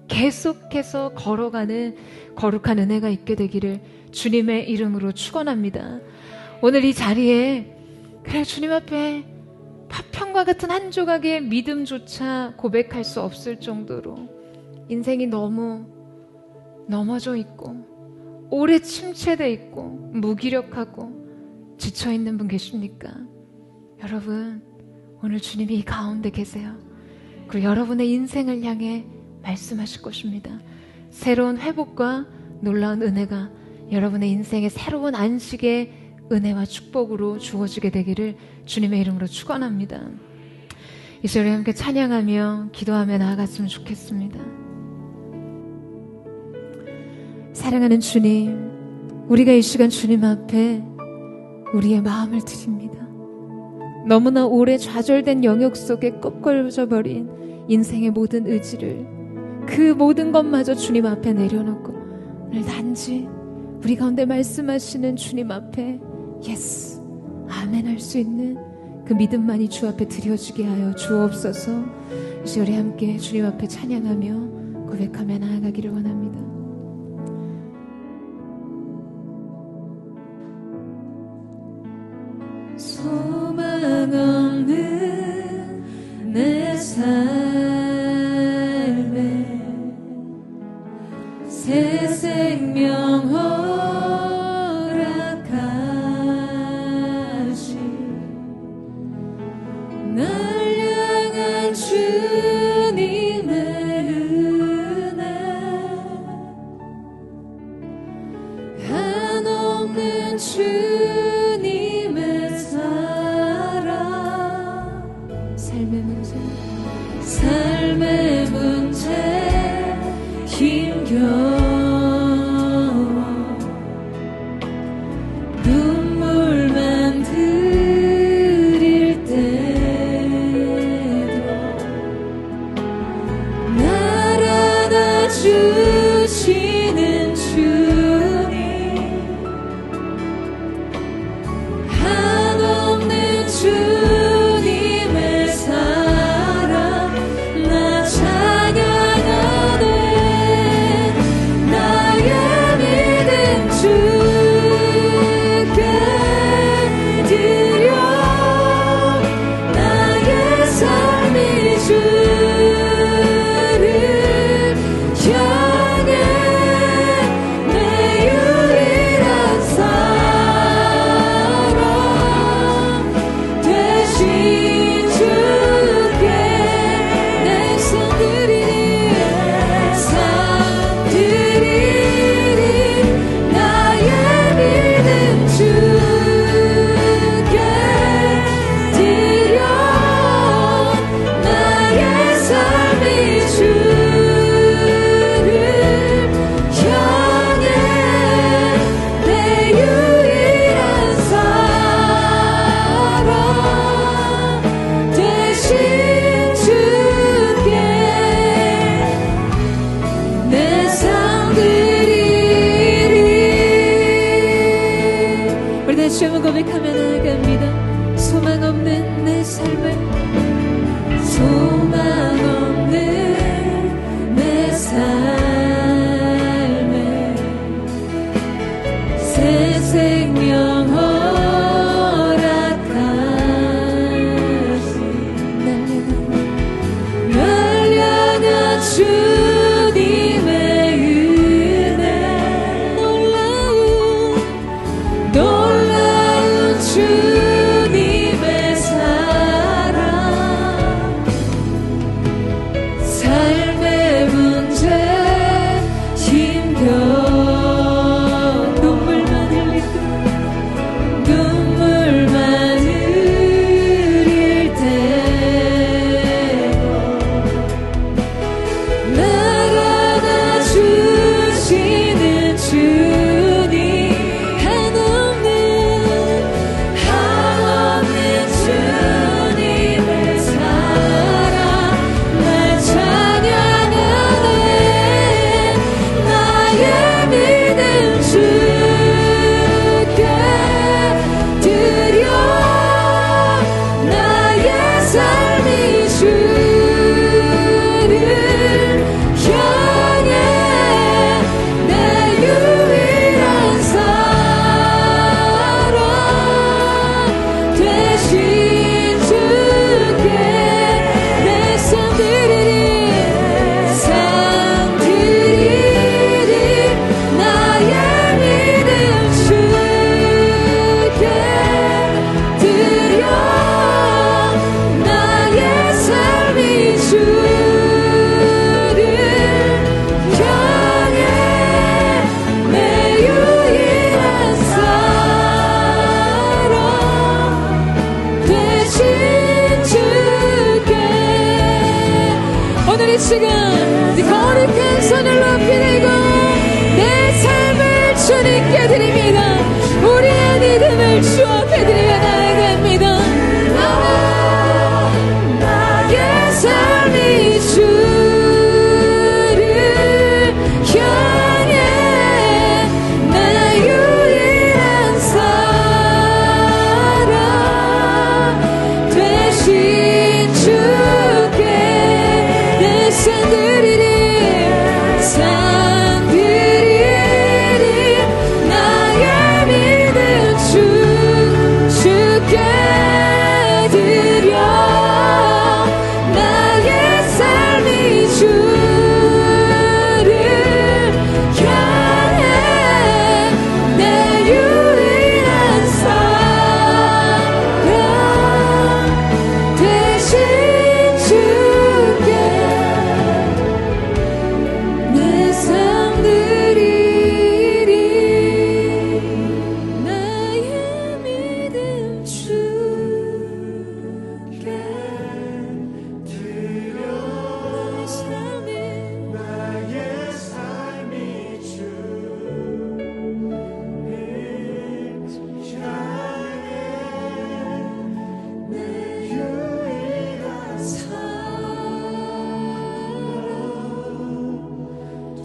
계속해서 걸어가는 거룩한 은혜가 있게 되기를 주님의 이름으로 축원합니다. 오늘 이 자리에 그래 주님 앞에 파편과 같은 한 조각의 믿음조차 고백할 수 없을 정도로 인생이 너무 넘어져 있고 오래 침체돼 있고 무기력하고 지쳐있는 분 계십니까? 여러분, 오늘 주님이 이 가운데 계세요. 그리고 여러분의 인생을 향해 말씀하실 것입니다. 새로운 회복과 놀라운 은혜가 여러분의 인생의 새로운 안식의 은혜와 축복으로 주어지게 되기를 주님의 이름으로 축원합니다. 이 시간에 함께 찬양하며 기도하며 나아갔으면 좋겠습니다. 사랑하는 주님, 우리가 이 시간 주님 앞에 우리의 마음을 드립니다. 너무나 오래 좌절된 영역 속에 꺾어져 버린 인생의 모든 의지를, 그 모든 것마저 주님 앞에 내려놓고 오늘 단지 우리 가운데 말씀하시는 주님 앞에 예스, 아멘 할 수 있는 그 믿음만이 주 앞에 드려지게 하여 주옵소서. 이제 우리 함께 주님 앞에 찬양하며 고백하며 나아가기를 원합니다. 소망 없는 내 삶에 새 생명 허락하신 날 향한 주님의 은혜, 한없는 주님의 사랑, 삶의 문제 힘겨워 눈물만 들일 때도 날 안아주시는 주님, 다시 한번 고백하며 나아갑니다. 소망 없는 내 삶을, 소망 없는 내 삶을 새 생명 허락하신 날 향한 주님의 은혜, 놀라운 주님의 사랑, 삶의 문제 힘겨워 눈물만 흘릴 때고 나가다 주시는 주님, 한없는 주님의 사랑, 날 찬양하네. 나의 믿음 주께 드려, 나의 삶이 주를 향해 내 유일한 사랑 되신 주께 내 삶 드리리, 나의 믿음 주께 드려, 나의 삶이 주를 향해 내 유일한 사랑 되신 주께. 오늘 이 시간 네 거룩한 손을 높이 들고 내 삶을 주님께 드립니다. 우리의 믿음을 주 앞에 드려 나아갑니다. 나의 삶이 주를 향해 내 유일한 사랑 되신 주께 내 삶 드리리, 나의 믿음 주께 드려, 나의 삶이 주를 향해 내 유일한 사랑 되신 주께 내 삶 드리리, 나의 믿음 주께 드려, 나의 삶이 내 유일한 사랑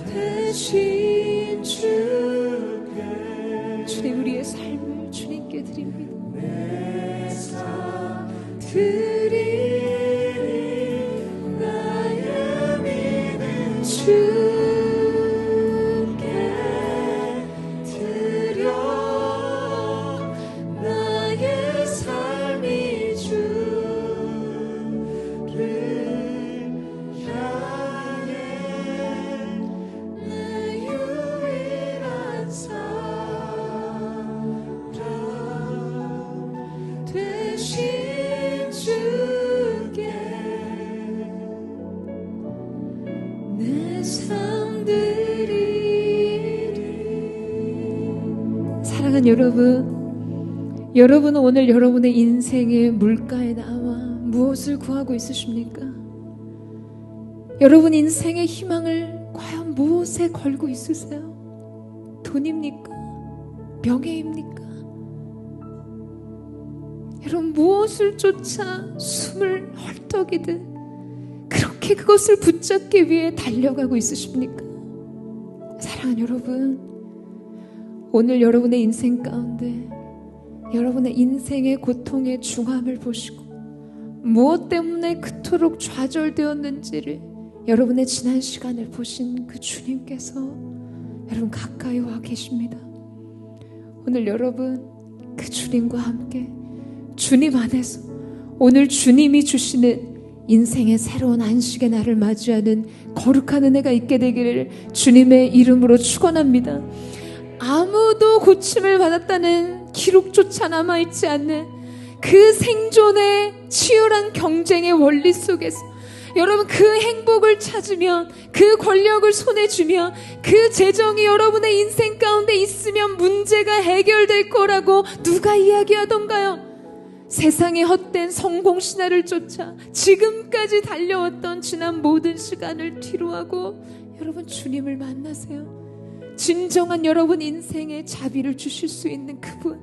되신 주께. 주님, 우리의 삶을 주님께 드립니다. 내 삶 드리리, 나의 믿음 주께 드려, 나의 삶이 주를 향해 내 유일한 사랑 되신 주께 내 삶 드리리. 사랑하는 여러분은 오늘 여러분의 인생의 물가에 나와 무엇을 구하고 있으십니까? 여러분 인생의 희망을 과연 무엇에 걸고 있으세요? 돈입니까? 명예입니까? 여러분, 무엇을 쫓아 숨을 헐떡이듯 그렇게 그것을 붙잡기 위해 달려가고 있으십니까? 사랑하는 여러분, 오늘 여러분의 인생 가운데 여러분의 인생의 고통의 중함을 보시고 무엇 때문에 그토록 좌절되었는지를 여러분의 지난 시간을 보신 그 주님께서 여러분 가까이 와 계십니다. 오늘 여러분 그 주님과 함께 주님 안에서 오늘 주님이 주시는 인생의 새로운 안식의 날을 맞이하는 거룩한 은혜가 있게 되기를 주님의 이름으로 축원합니다. 아무도 고침을 받았다는 기록조차 남아있지 않는 그 생존의 치열한 경쟁의 원리 속에서 여러분 그 행복을 찾으면 그 권력을 손에 쥐면 그 재정이 여러분의 인생 가운데 있으면 문제가 해결될 거라고 누가 이야기하던가요? 세상의 헛된 성공 신화를 쫓아 지금까지 달려왔던 지난 모든 시간을 뒤로하고 여러분 주님을 만나세요. 진정한 여러분 인생에 자비를 주실 수 있는 그분,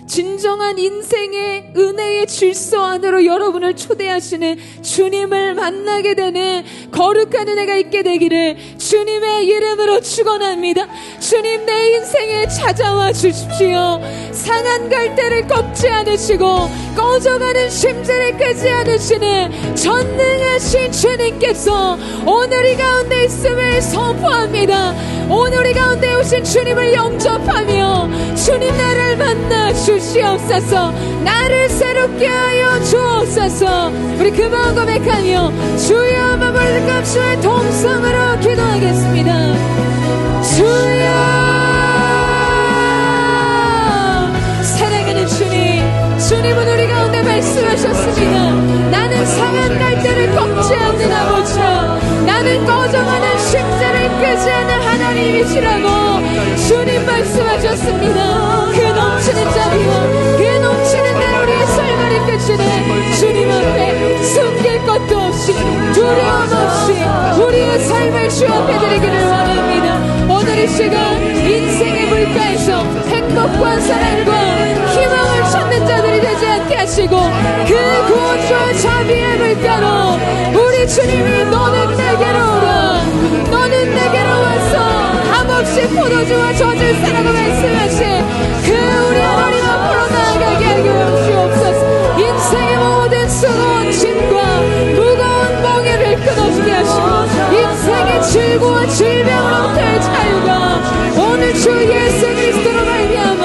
진정한 인생의 은혜의 질서 안으로 여러분을 초대하시는 주님을 만나게 되는 거룩한 은혜가 있게 되기를 주님의 이름으로 축원합니다. 주님 내 인생에 찾아와 주십시오. 상한 갈대를 꺾지 않으시고 꺼져가는 심지를 끄지 않으시는 전능하신 주님께서 오늘 이 가운데 있음을 선포합니다. 오늘 이 가운데 오신 주님을 영접하며 주님 나를 만나 주시옵소서. 나를 새롭게 하여 주옵소서. 우리 그 마음 고백하며 주여 마음을 감수의 동성으로 기도하겠습니다. 주여 사랑하는 주님, 주님은 우리 가운데 말씀하셨습니다. 나는 상한 갈대를 꺾지 않는 아버지, 나는 꺼져가는 심장을 끄지 않는 하나님이시라고 주님 말씀하셨습니다. 그 넘치는 자비와 그 넘치는 대로 우리의 삶을 이끄시는 주님 앞에 숨길 것도 없이 두려움 없이 우리의 삶을 주 앞에 드리기를 원합니다. 오늘 이 시간 인생의 물가에서 행복과 사랑과 희망을 찾는 자들이 되지 않게 하시고 그 구원주와 자비의 물가로 우리 주님이 너는 내게로 오라, 너는 내게로 와서 함없이 포도주와 젖을 사라고 말씀하신 그 우리 하나님 앞으로 나아가게 하여 주옵소서. 인생의 모든 수고와 짐과 무거운 멍에를 끊어주게 하시고 인생의 질고와 질병으로부터의 자유가 오늘 주 예수 그리스도로 말미암아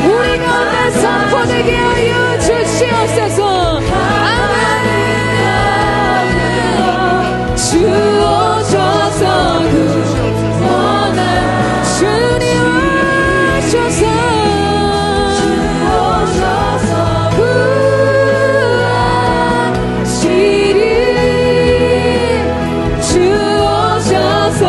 우리 가운데 선포되게 하여 주시옵소서. 아멘. 주오셔서 구원한 주님 오셔서 구하시리. 주오셔서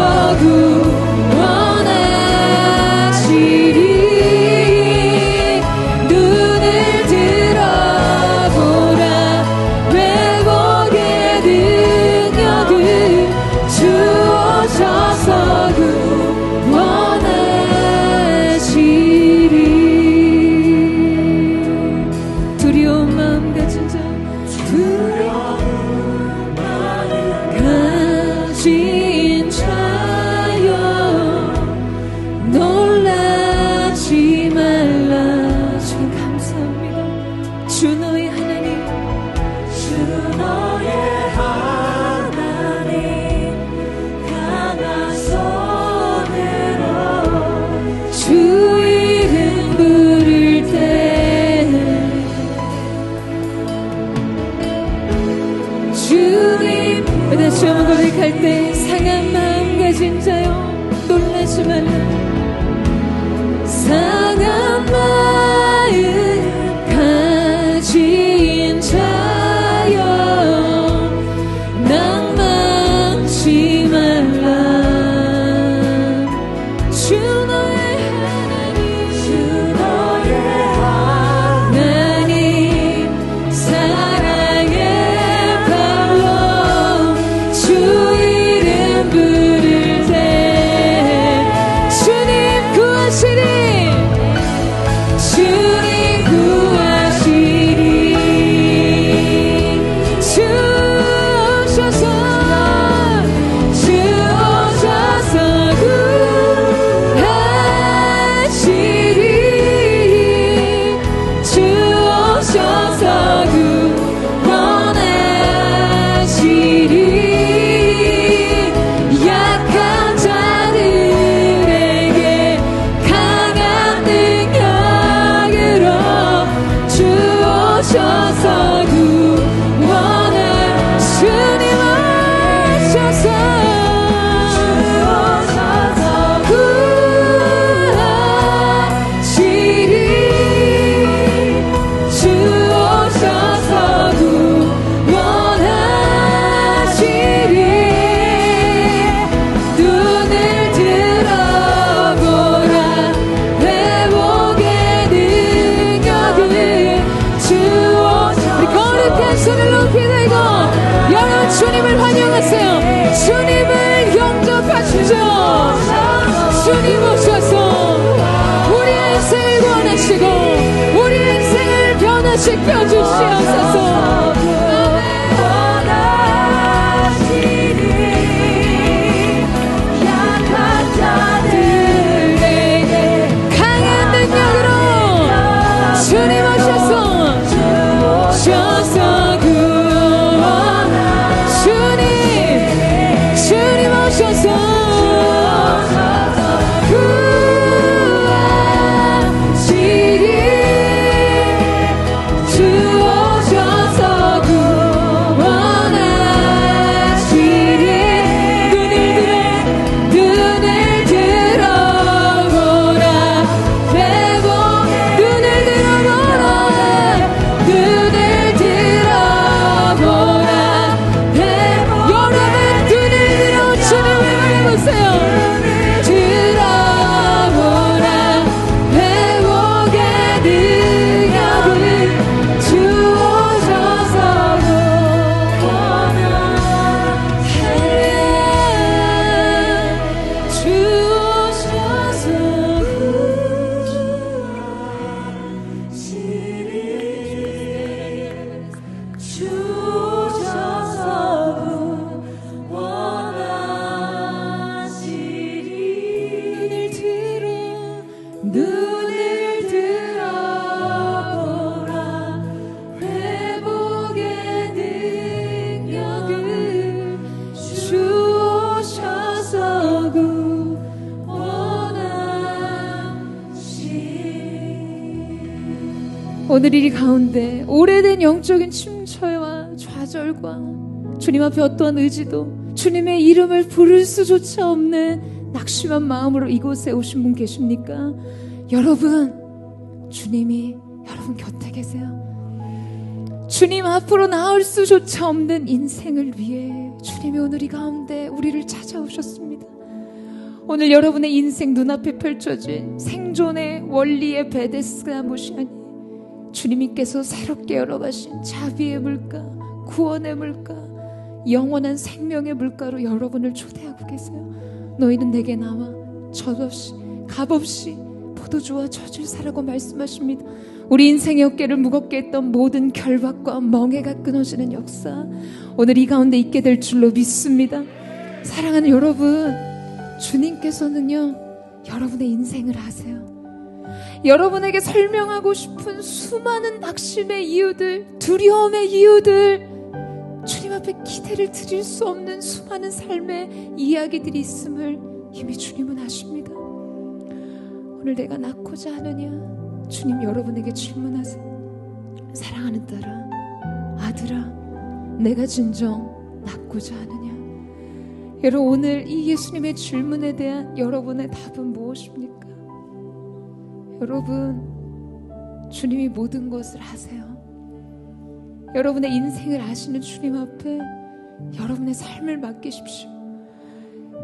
주님을 영접하시죠. 주님 오셔서 우리의 인생을 구원하시고 우리의 인생을 변화시켜 주시옵소서. 주님 오셔서 구원하 주님 오셔서 구하시리 주 오셔서 구원하시리 눈을 들어보라 배고 눈을 들어보라 여러분 눈을 들어 주님을 보세요. 들어보라 회복의 능력을 주셔서 눈을 들어보라 회복의 능력을 주셔서 구원하시리. 오늘 이 가운데 오래된 영적인 침체와 좌절과 주님 앞에 어떠한 의지도 주님의 이름을 부를 수조차 없는 낙심한 마음으로 이곳에 오신 분 계십니까? 여러분, 주님이 여러분 곁에 계세요. 주님 앞으로 나올 수조차 없는 인생을 위해 주님이 오늘 이 가운데 우리를 찾아오셨습니다. 오늘 여러분의 인생 눈앞에 펼쳐진 생존의 원리의 베데스다 못이 아니 주님께서 새롭게 열어가신 자비의 물가, 구원의 물가, 영원한 생명의 물가로 여러분을 초대하고 계세요. 너희는 내게 나와 젖없이 값없이 포도주와 젖을 사라고 말씀하십니다. 우리 인생의 어깨를 무겁게 했던 모든 결박과 멍해가 끊어지는 역사 오늘 이 가운데 있게 될 줄로 믿습니다. 사랑하는 여러분, 주님께서는요 여러분의 인생을 아세요. 여러분에게 설명하고 싶은 수많은 낙심의 이유들, 두려움의 이유들, 주님 앞에 기대를 드릴 수 없는 수많은 삶의 이야기들이 있음을 이미 주님은 아십니다. 오늘 내가 낳고자 하느냐? 주님 여러분에게 질문하세요. 사랑하는 딸아, 아들아, 내가 진정 낳고자 하느냐? 여러분, 오늘 이 예수님의 질문에 대한 여러분의 답은 무엇입니까? 여러분, 주님이 모든 것을 아세요. 여러분의 인생을 아시는 주님 앞에 여러분의 삶을 맡기십시오.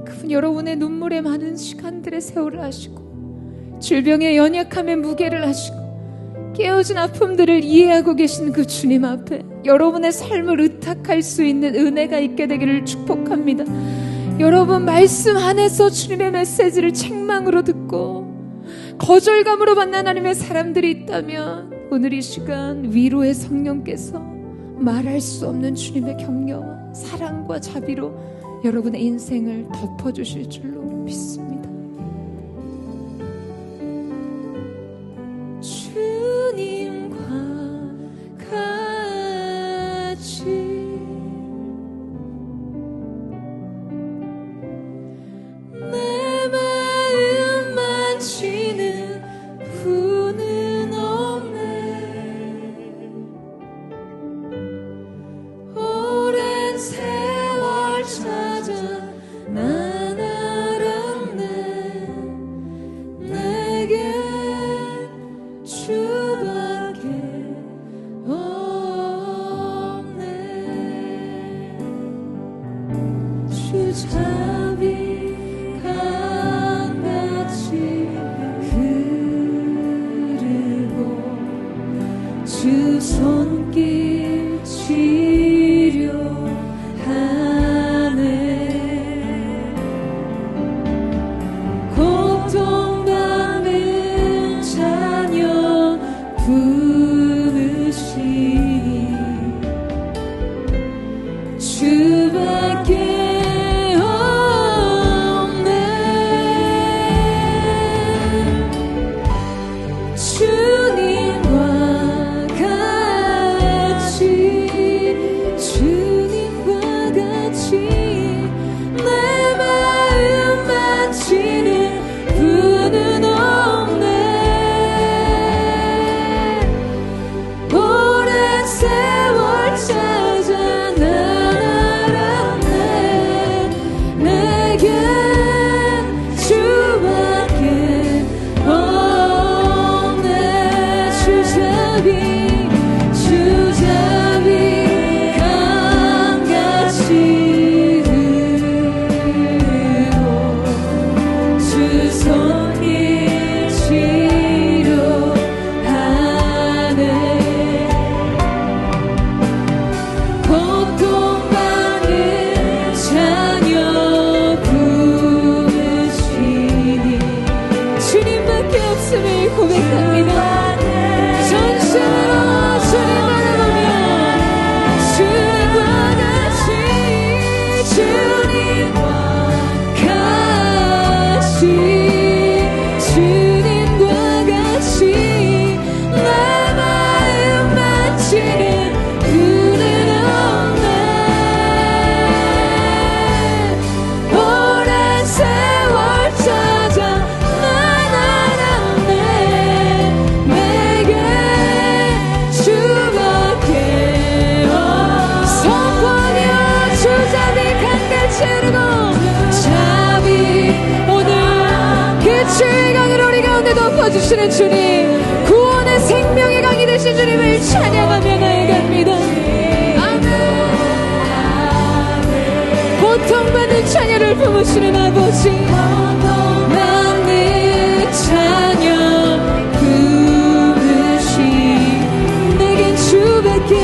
그분 여러분의 눈물의 많은 시간들의 세월을 아시고 질병의 연약함의 무게를 아시고 깨어진 아픔들을 이해하고 계신 그 주님 앞에 여러분의 삶을 의탁할 수 있는 은혜가 있게 되기를 축복합니다. 여러분, 말씀 안에서 주님의 메시지를 책망으로 듣고 거절감으로 만난 하나님의 사람들이 있다면 오늘 이 시간 위로의 성령께서 말할 수 없는 주님의 격려와 사랑과 자비로 여러분의 인생을 덮어주실 줄로 믿습니다. 주님과 같이 내 마음 만지는 분은 없네. 오랜 세월 찾아 난 알았네. 되시는 주님, 구원의 생명의 강이 되신 주님을 찬양하며 나아갑니다. 아멘. 고통받는 자녀를 품으시는 아버지, 난 내 자녀 품으시, 내겐 주밖에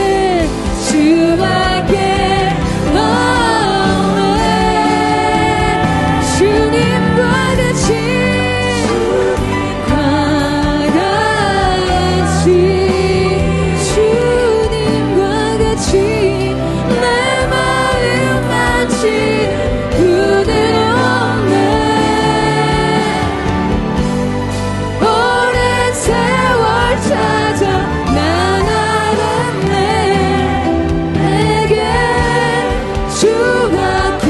주님과 같이 내 마음 만진 그대로 없네. 오랜 세월 찾아 난 알았네. 내게 주밖에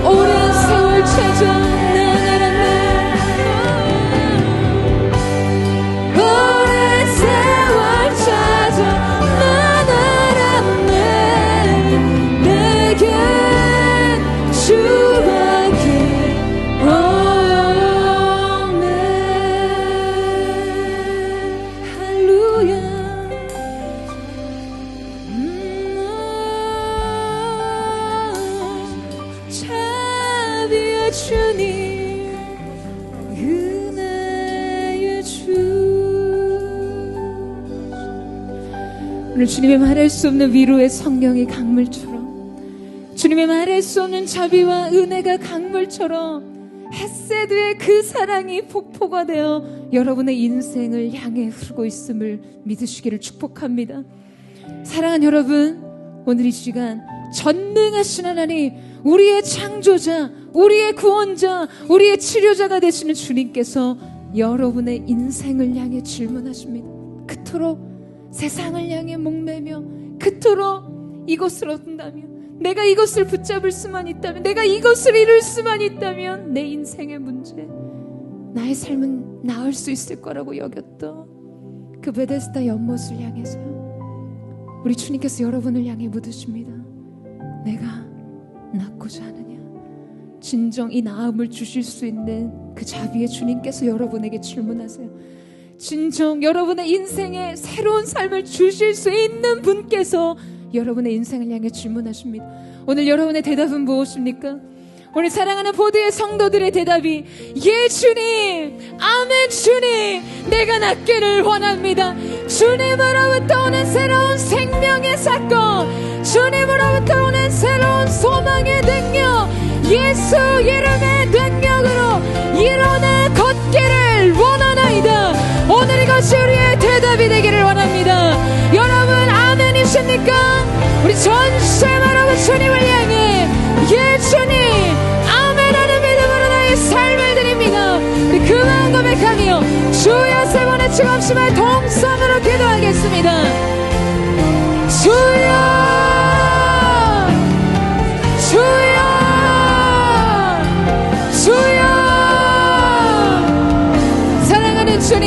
오랜 세월 찾아 난 알았네. 오랜 세월 찾아 난 알았네. 내게 주밖에 없네. 할렐루야. 자비의 주님, 은혜의 주. 오늘 주님의 말할 수 없는 위로의 성령의 강물처럼, 주님의 말할 수 없는 자비와 은혜가 강물처럼 헷세드의 그 사랑이 폭포가 되어 여러분의 인생을 향해 흐르고 있음을 믿으시기를 축복합니다. 사랑하는 여러분, 오늘 이 시간 전능하신 하나님, 우리의 창조자, 우리의 구원자, 우리의 치료자가 되시는 주님께서 여러분의 인생을 향해 질문하십니다. 그토록 세상을 향해 목매며 그토록 이것을 얻는다면, 내가 이것을 붙잡을 수만 있다면, 내가 이것을 이룰 수만 있다면 내 인생의 문제, 나의 삶은 나을 수 있을 거라고 여겼던 그 베데스다 연못을 향해서요, 우리 주님께서 여러분을 향해 묻으십니다. 내가 낫고자 하느냐? 진정 이 나음을 주실 수 있는 그 자비의 주님께서 여러분에게 질문하세요. 진정 여러분의 인생에 새로운 삶을 주실 수 있는 분께서 여러분의 인생을 향해 질문하십니다. 오늘 여러분의 대답은 무엇입니까? 오늘 사랑하는 보드의 성도들의 대답이 예 주님, 아멘 주님, 내가 낫기를 원합니다. 주님으로부터 오는 새로운 생명의 사건, 주님으로부터 오는 새로운 소망의 능력, 예수 이름의 능력으로 일어나 걷기를 원하나이다. 오늘 이것이 우리의 대답이 되기를 원합니다. 여러분 아멘이십니까? 우리 전심으로 주님을 향해 예 주님, 아멘하는 믿음으로 나의 삶을 드립니다. 우리 그 마음 고백하며 주여 세 번의 증언심을 동성으로 기도하겠습니다. 주여, 주여, 주여. 사랑하는 주님,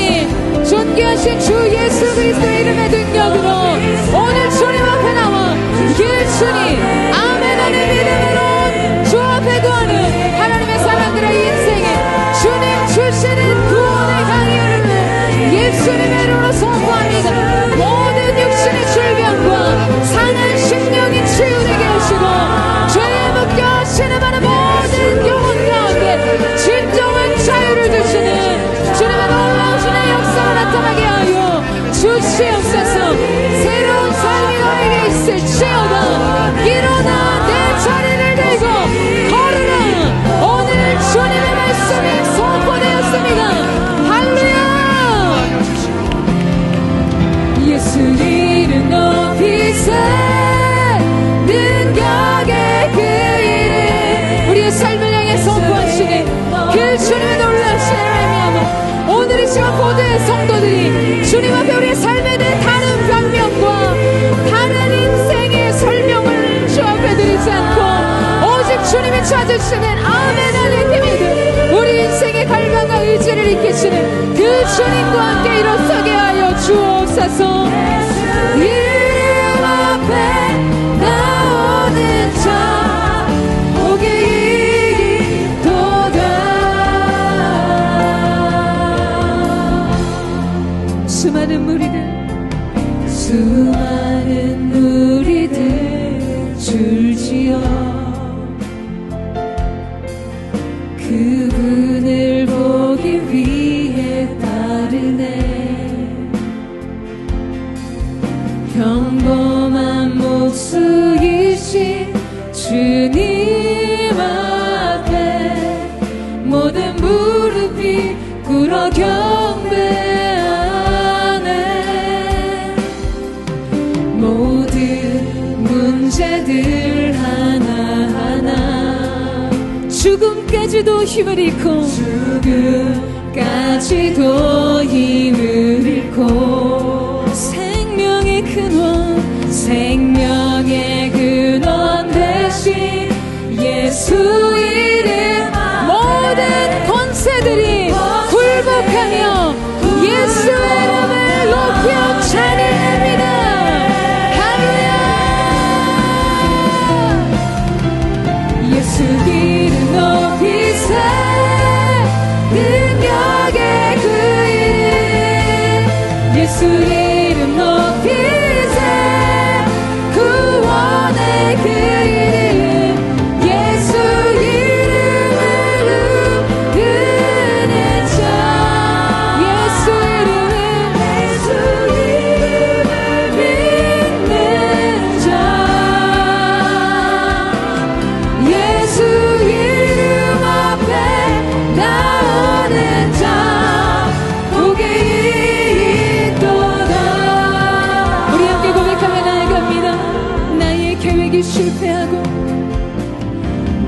존귀하신 주 예수 그리스도의 이름의 능력으로 오늘 주님 앞에 나와 예 주님, 아멘하는 믿음으로 주 앞에 구하는 하나님의 사람들의 인생에 주님 주시는 구원의 강이 흐르는 예수님의 이름으로 선포합니다. 모든 육신의 질병과 상한 심령이 치유되게 하시고 죄에 묶여 하시는 많은 모든 영혼 가운데 진정한 자유를 주시는 주님의 놀라우신 역사가 나타나게 하여 주시옵소서. 새로운 삶이 너에게 있을지어다. 일어나 내 자리를 들고 걸으라. 오늘 주님의 말씀이 선포되었습니다. 할렐루야. 예수 이름 높이세 능력의 그 이름, 우리의 삶을 향해 선포하시는 그 주님의 놀라우신 이름이야마 오늘 이 시간 모든 성도들이 주님 앞에 우리의 삶에 대해 다른 변명과 다른 인생의 설명을 주 앞에 드리지 않고 오직 주님이 찾으시는 아멘하는 힘이든 우리 인생의 갈망과 의지를 이끄시는 그 주님과 함께 일어서게 하여 주옵소서. 이름 앞에 나오는 자 복이 있도다. 주님 앞에 모든 무릎이 꿇어 경배하네. 모든 문제들 하나하나 죽음까지도 힘을 잃고 죽음까지도 힘을 잃고 생명의 근원 생명의 근원 대신 예수 이름 모든 권세들이 굴복하며 예수 이름을 높여 찬양합니다. 할렐루야. 예수 이름 높이세 능력의 그 이름 예수 이름 높이세 구원의 그 이름 예수 이름을 부르는 자 예수 이름을 믿는 자 예수 이름 앞에 나오는 자 복이 있도다. 우리 함께 고백하며 나아갑니다. 나의 계획이 실패하고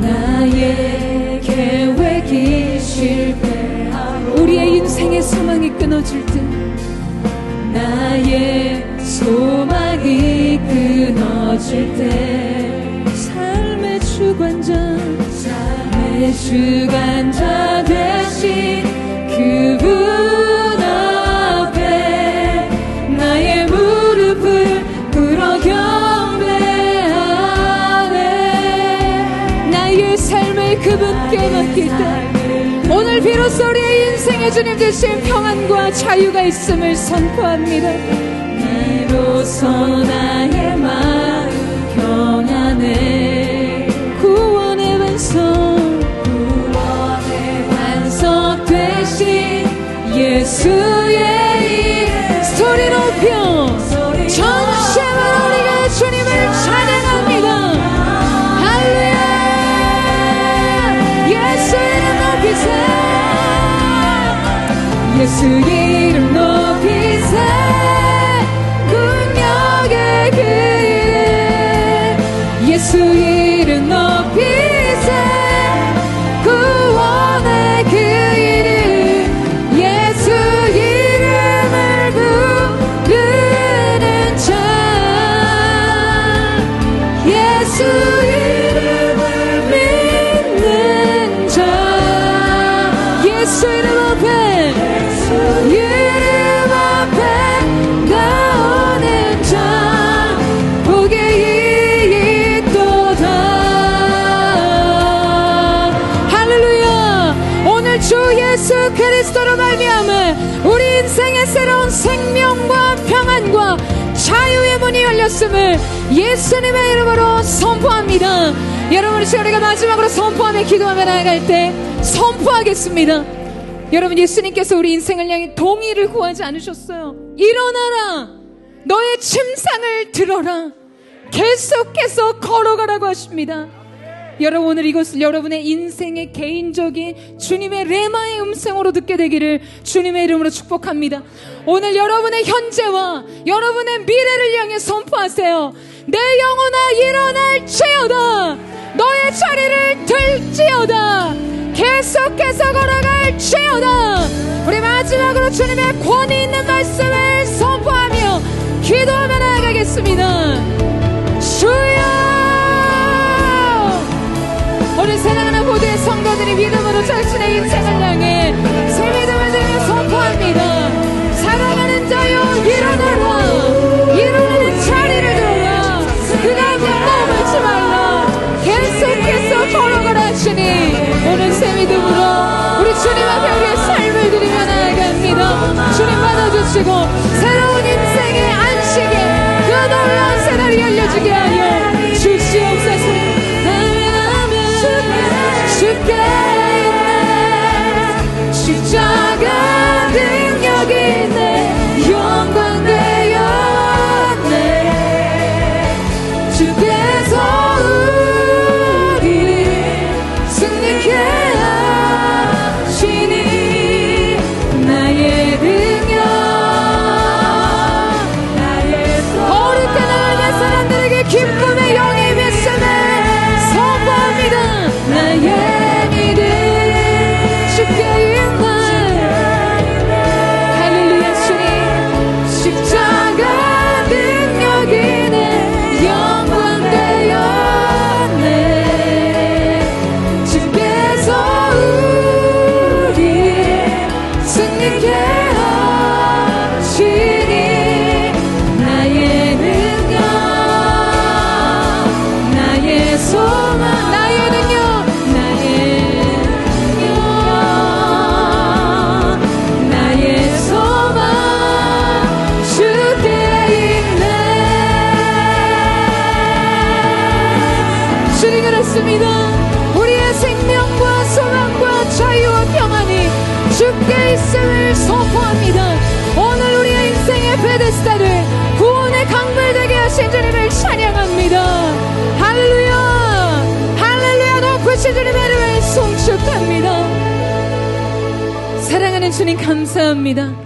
나의 계획이 실패하고 우리의 인생의 소망이 끊어질 때 나의 소망이 끊어질 때 삶의 주관자 되신 그분 앞에 나의 무릎을 꿇어 경배하네. 나의 삶을 그분께 맡길 때 오늘 비로소 우리의 인생의 주님 되신 평안과 자유가 있음을 선포합니다. 비로소 나의 마음 평안해 구원의 반석 되신 예수의 이름 소리 높여 전심으로 우리가 주님을 찬양합니다. 할렐루야. 예수 이름 높이세 예수 이름 높이세 능력의 그 이름 예수 이름 높이세 구원의 그 이름 예수 이름을 부르는 자 예수 이름을 믿는 자 예수 이름 앞에 나오는 자 복이 있도다. 할렐루야. 오늘 주 예수 그리스도로 말미암아 우리 인생의 새로운 생명과 평안과 자유의 문이 열렸음을 예수님의 이름으로 선포합니다. 여러분 우리가 마지막으로 선포하며 기도하며 나아갈 때 선포하겠습니다. 여러분 예수님께서 우리 인생을 향해 동의를 구하지 않으셨어요. 일어나라 너의 침상을 들어라 계속해서 걸어가라고 하십니다. 여러분 오늘 이것을 여러분의 인생의 개인적인 주님의 레마의 음성으로 듣게 되기를 주님의 이름으로 축복합니다. 오늘 여러분의 현재와 여러분의 미래를 향해 선포하세요. 내 영혼아 일어날지어다 너의 자리를 들지어다 계속해서 걸어갈지어다. 우리 마지막으로 주님의 권위 있는 말씀을 선포하며 기도하며 나아가겠습니다. 주여 오늘 사랑하는 모두의 성도들이 믿음으로 자신의 인생을 향해 새 믿음을 들며 선포합니다. 사랑하는 자여 일어나라 일어나는 자리를 들어라 그냥 머물지 말라 계속해서 걸어가라 하시니 오늘 새 믿음으로 우리 주님 앞에 우리의 삶을 드리며 나아갑니다. 주님 받아주시고 새로운 인생의 안식에 그 놀라운 새날이 열려지게 하여 주시옵소서. 주께 있네 십자가 능력이 있네 영광 되었네 주께서 선포합니다. 오늘 우리의 인생의 베데스다를 구원의 강물 되게 하신 주님을 찬양합니다. 할렐루야, 할렐루야. 높으신 주님의 이름을 송축합니다. 사랑하는 주님, 감사합니다.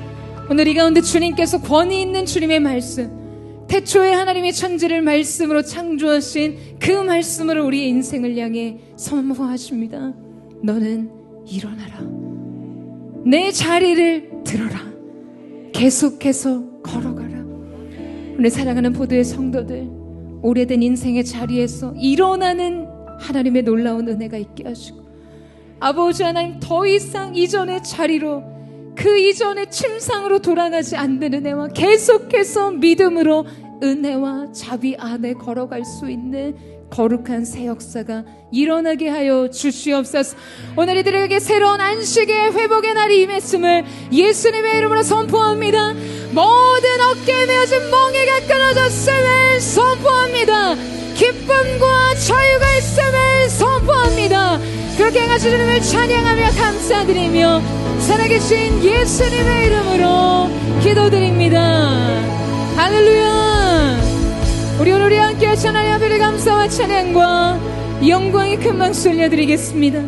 오늘 이 가운데 주님께서 권위 있는 주님의 말씀, 태초에 하나님의 천지를 말씀으로 창조하신 그 말씀으로 우리의 인생을 향해 선포하십니다. 너는 일어나라, 내 자리를 들어라, 계속해서 걸어가라. 오늘 사랑하는 보도의 성도들, 오래된 인생의 자리에서 일어나는 하나님의 놀라운 은혜가 있게 하시고, 아버지 하나님, 더 이상 이전의 자리로, 그 이전의 침상으로 돌아가지 않는 은혜와 계속해서 믿음으로 은혜와 자비 안에 걸어갈 수 있는 거룩한 새 역사가 일어나게 하여 주시옵소서. 오늘 이들에게 새로운 안식의 회복의 날이 임했음을 예수님의 이름으로 선포합니다. 모든 어깨에 메어진 멍에가 끊어졌음을 선포합니다. 기쁨과 자유가 있음을 선포합니다. 그렇게 행하신 주님을 찬양하며 감사드리며 살아계신 예수님의 이름으로 기도드립니다. 할렐루야. 우리 함께 하신 하나님 앞에 감사와 찬양과 영광의 큰 박수 올려드리겠습니다.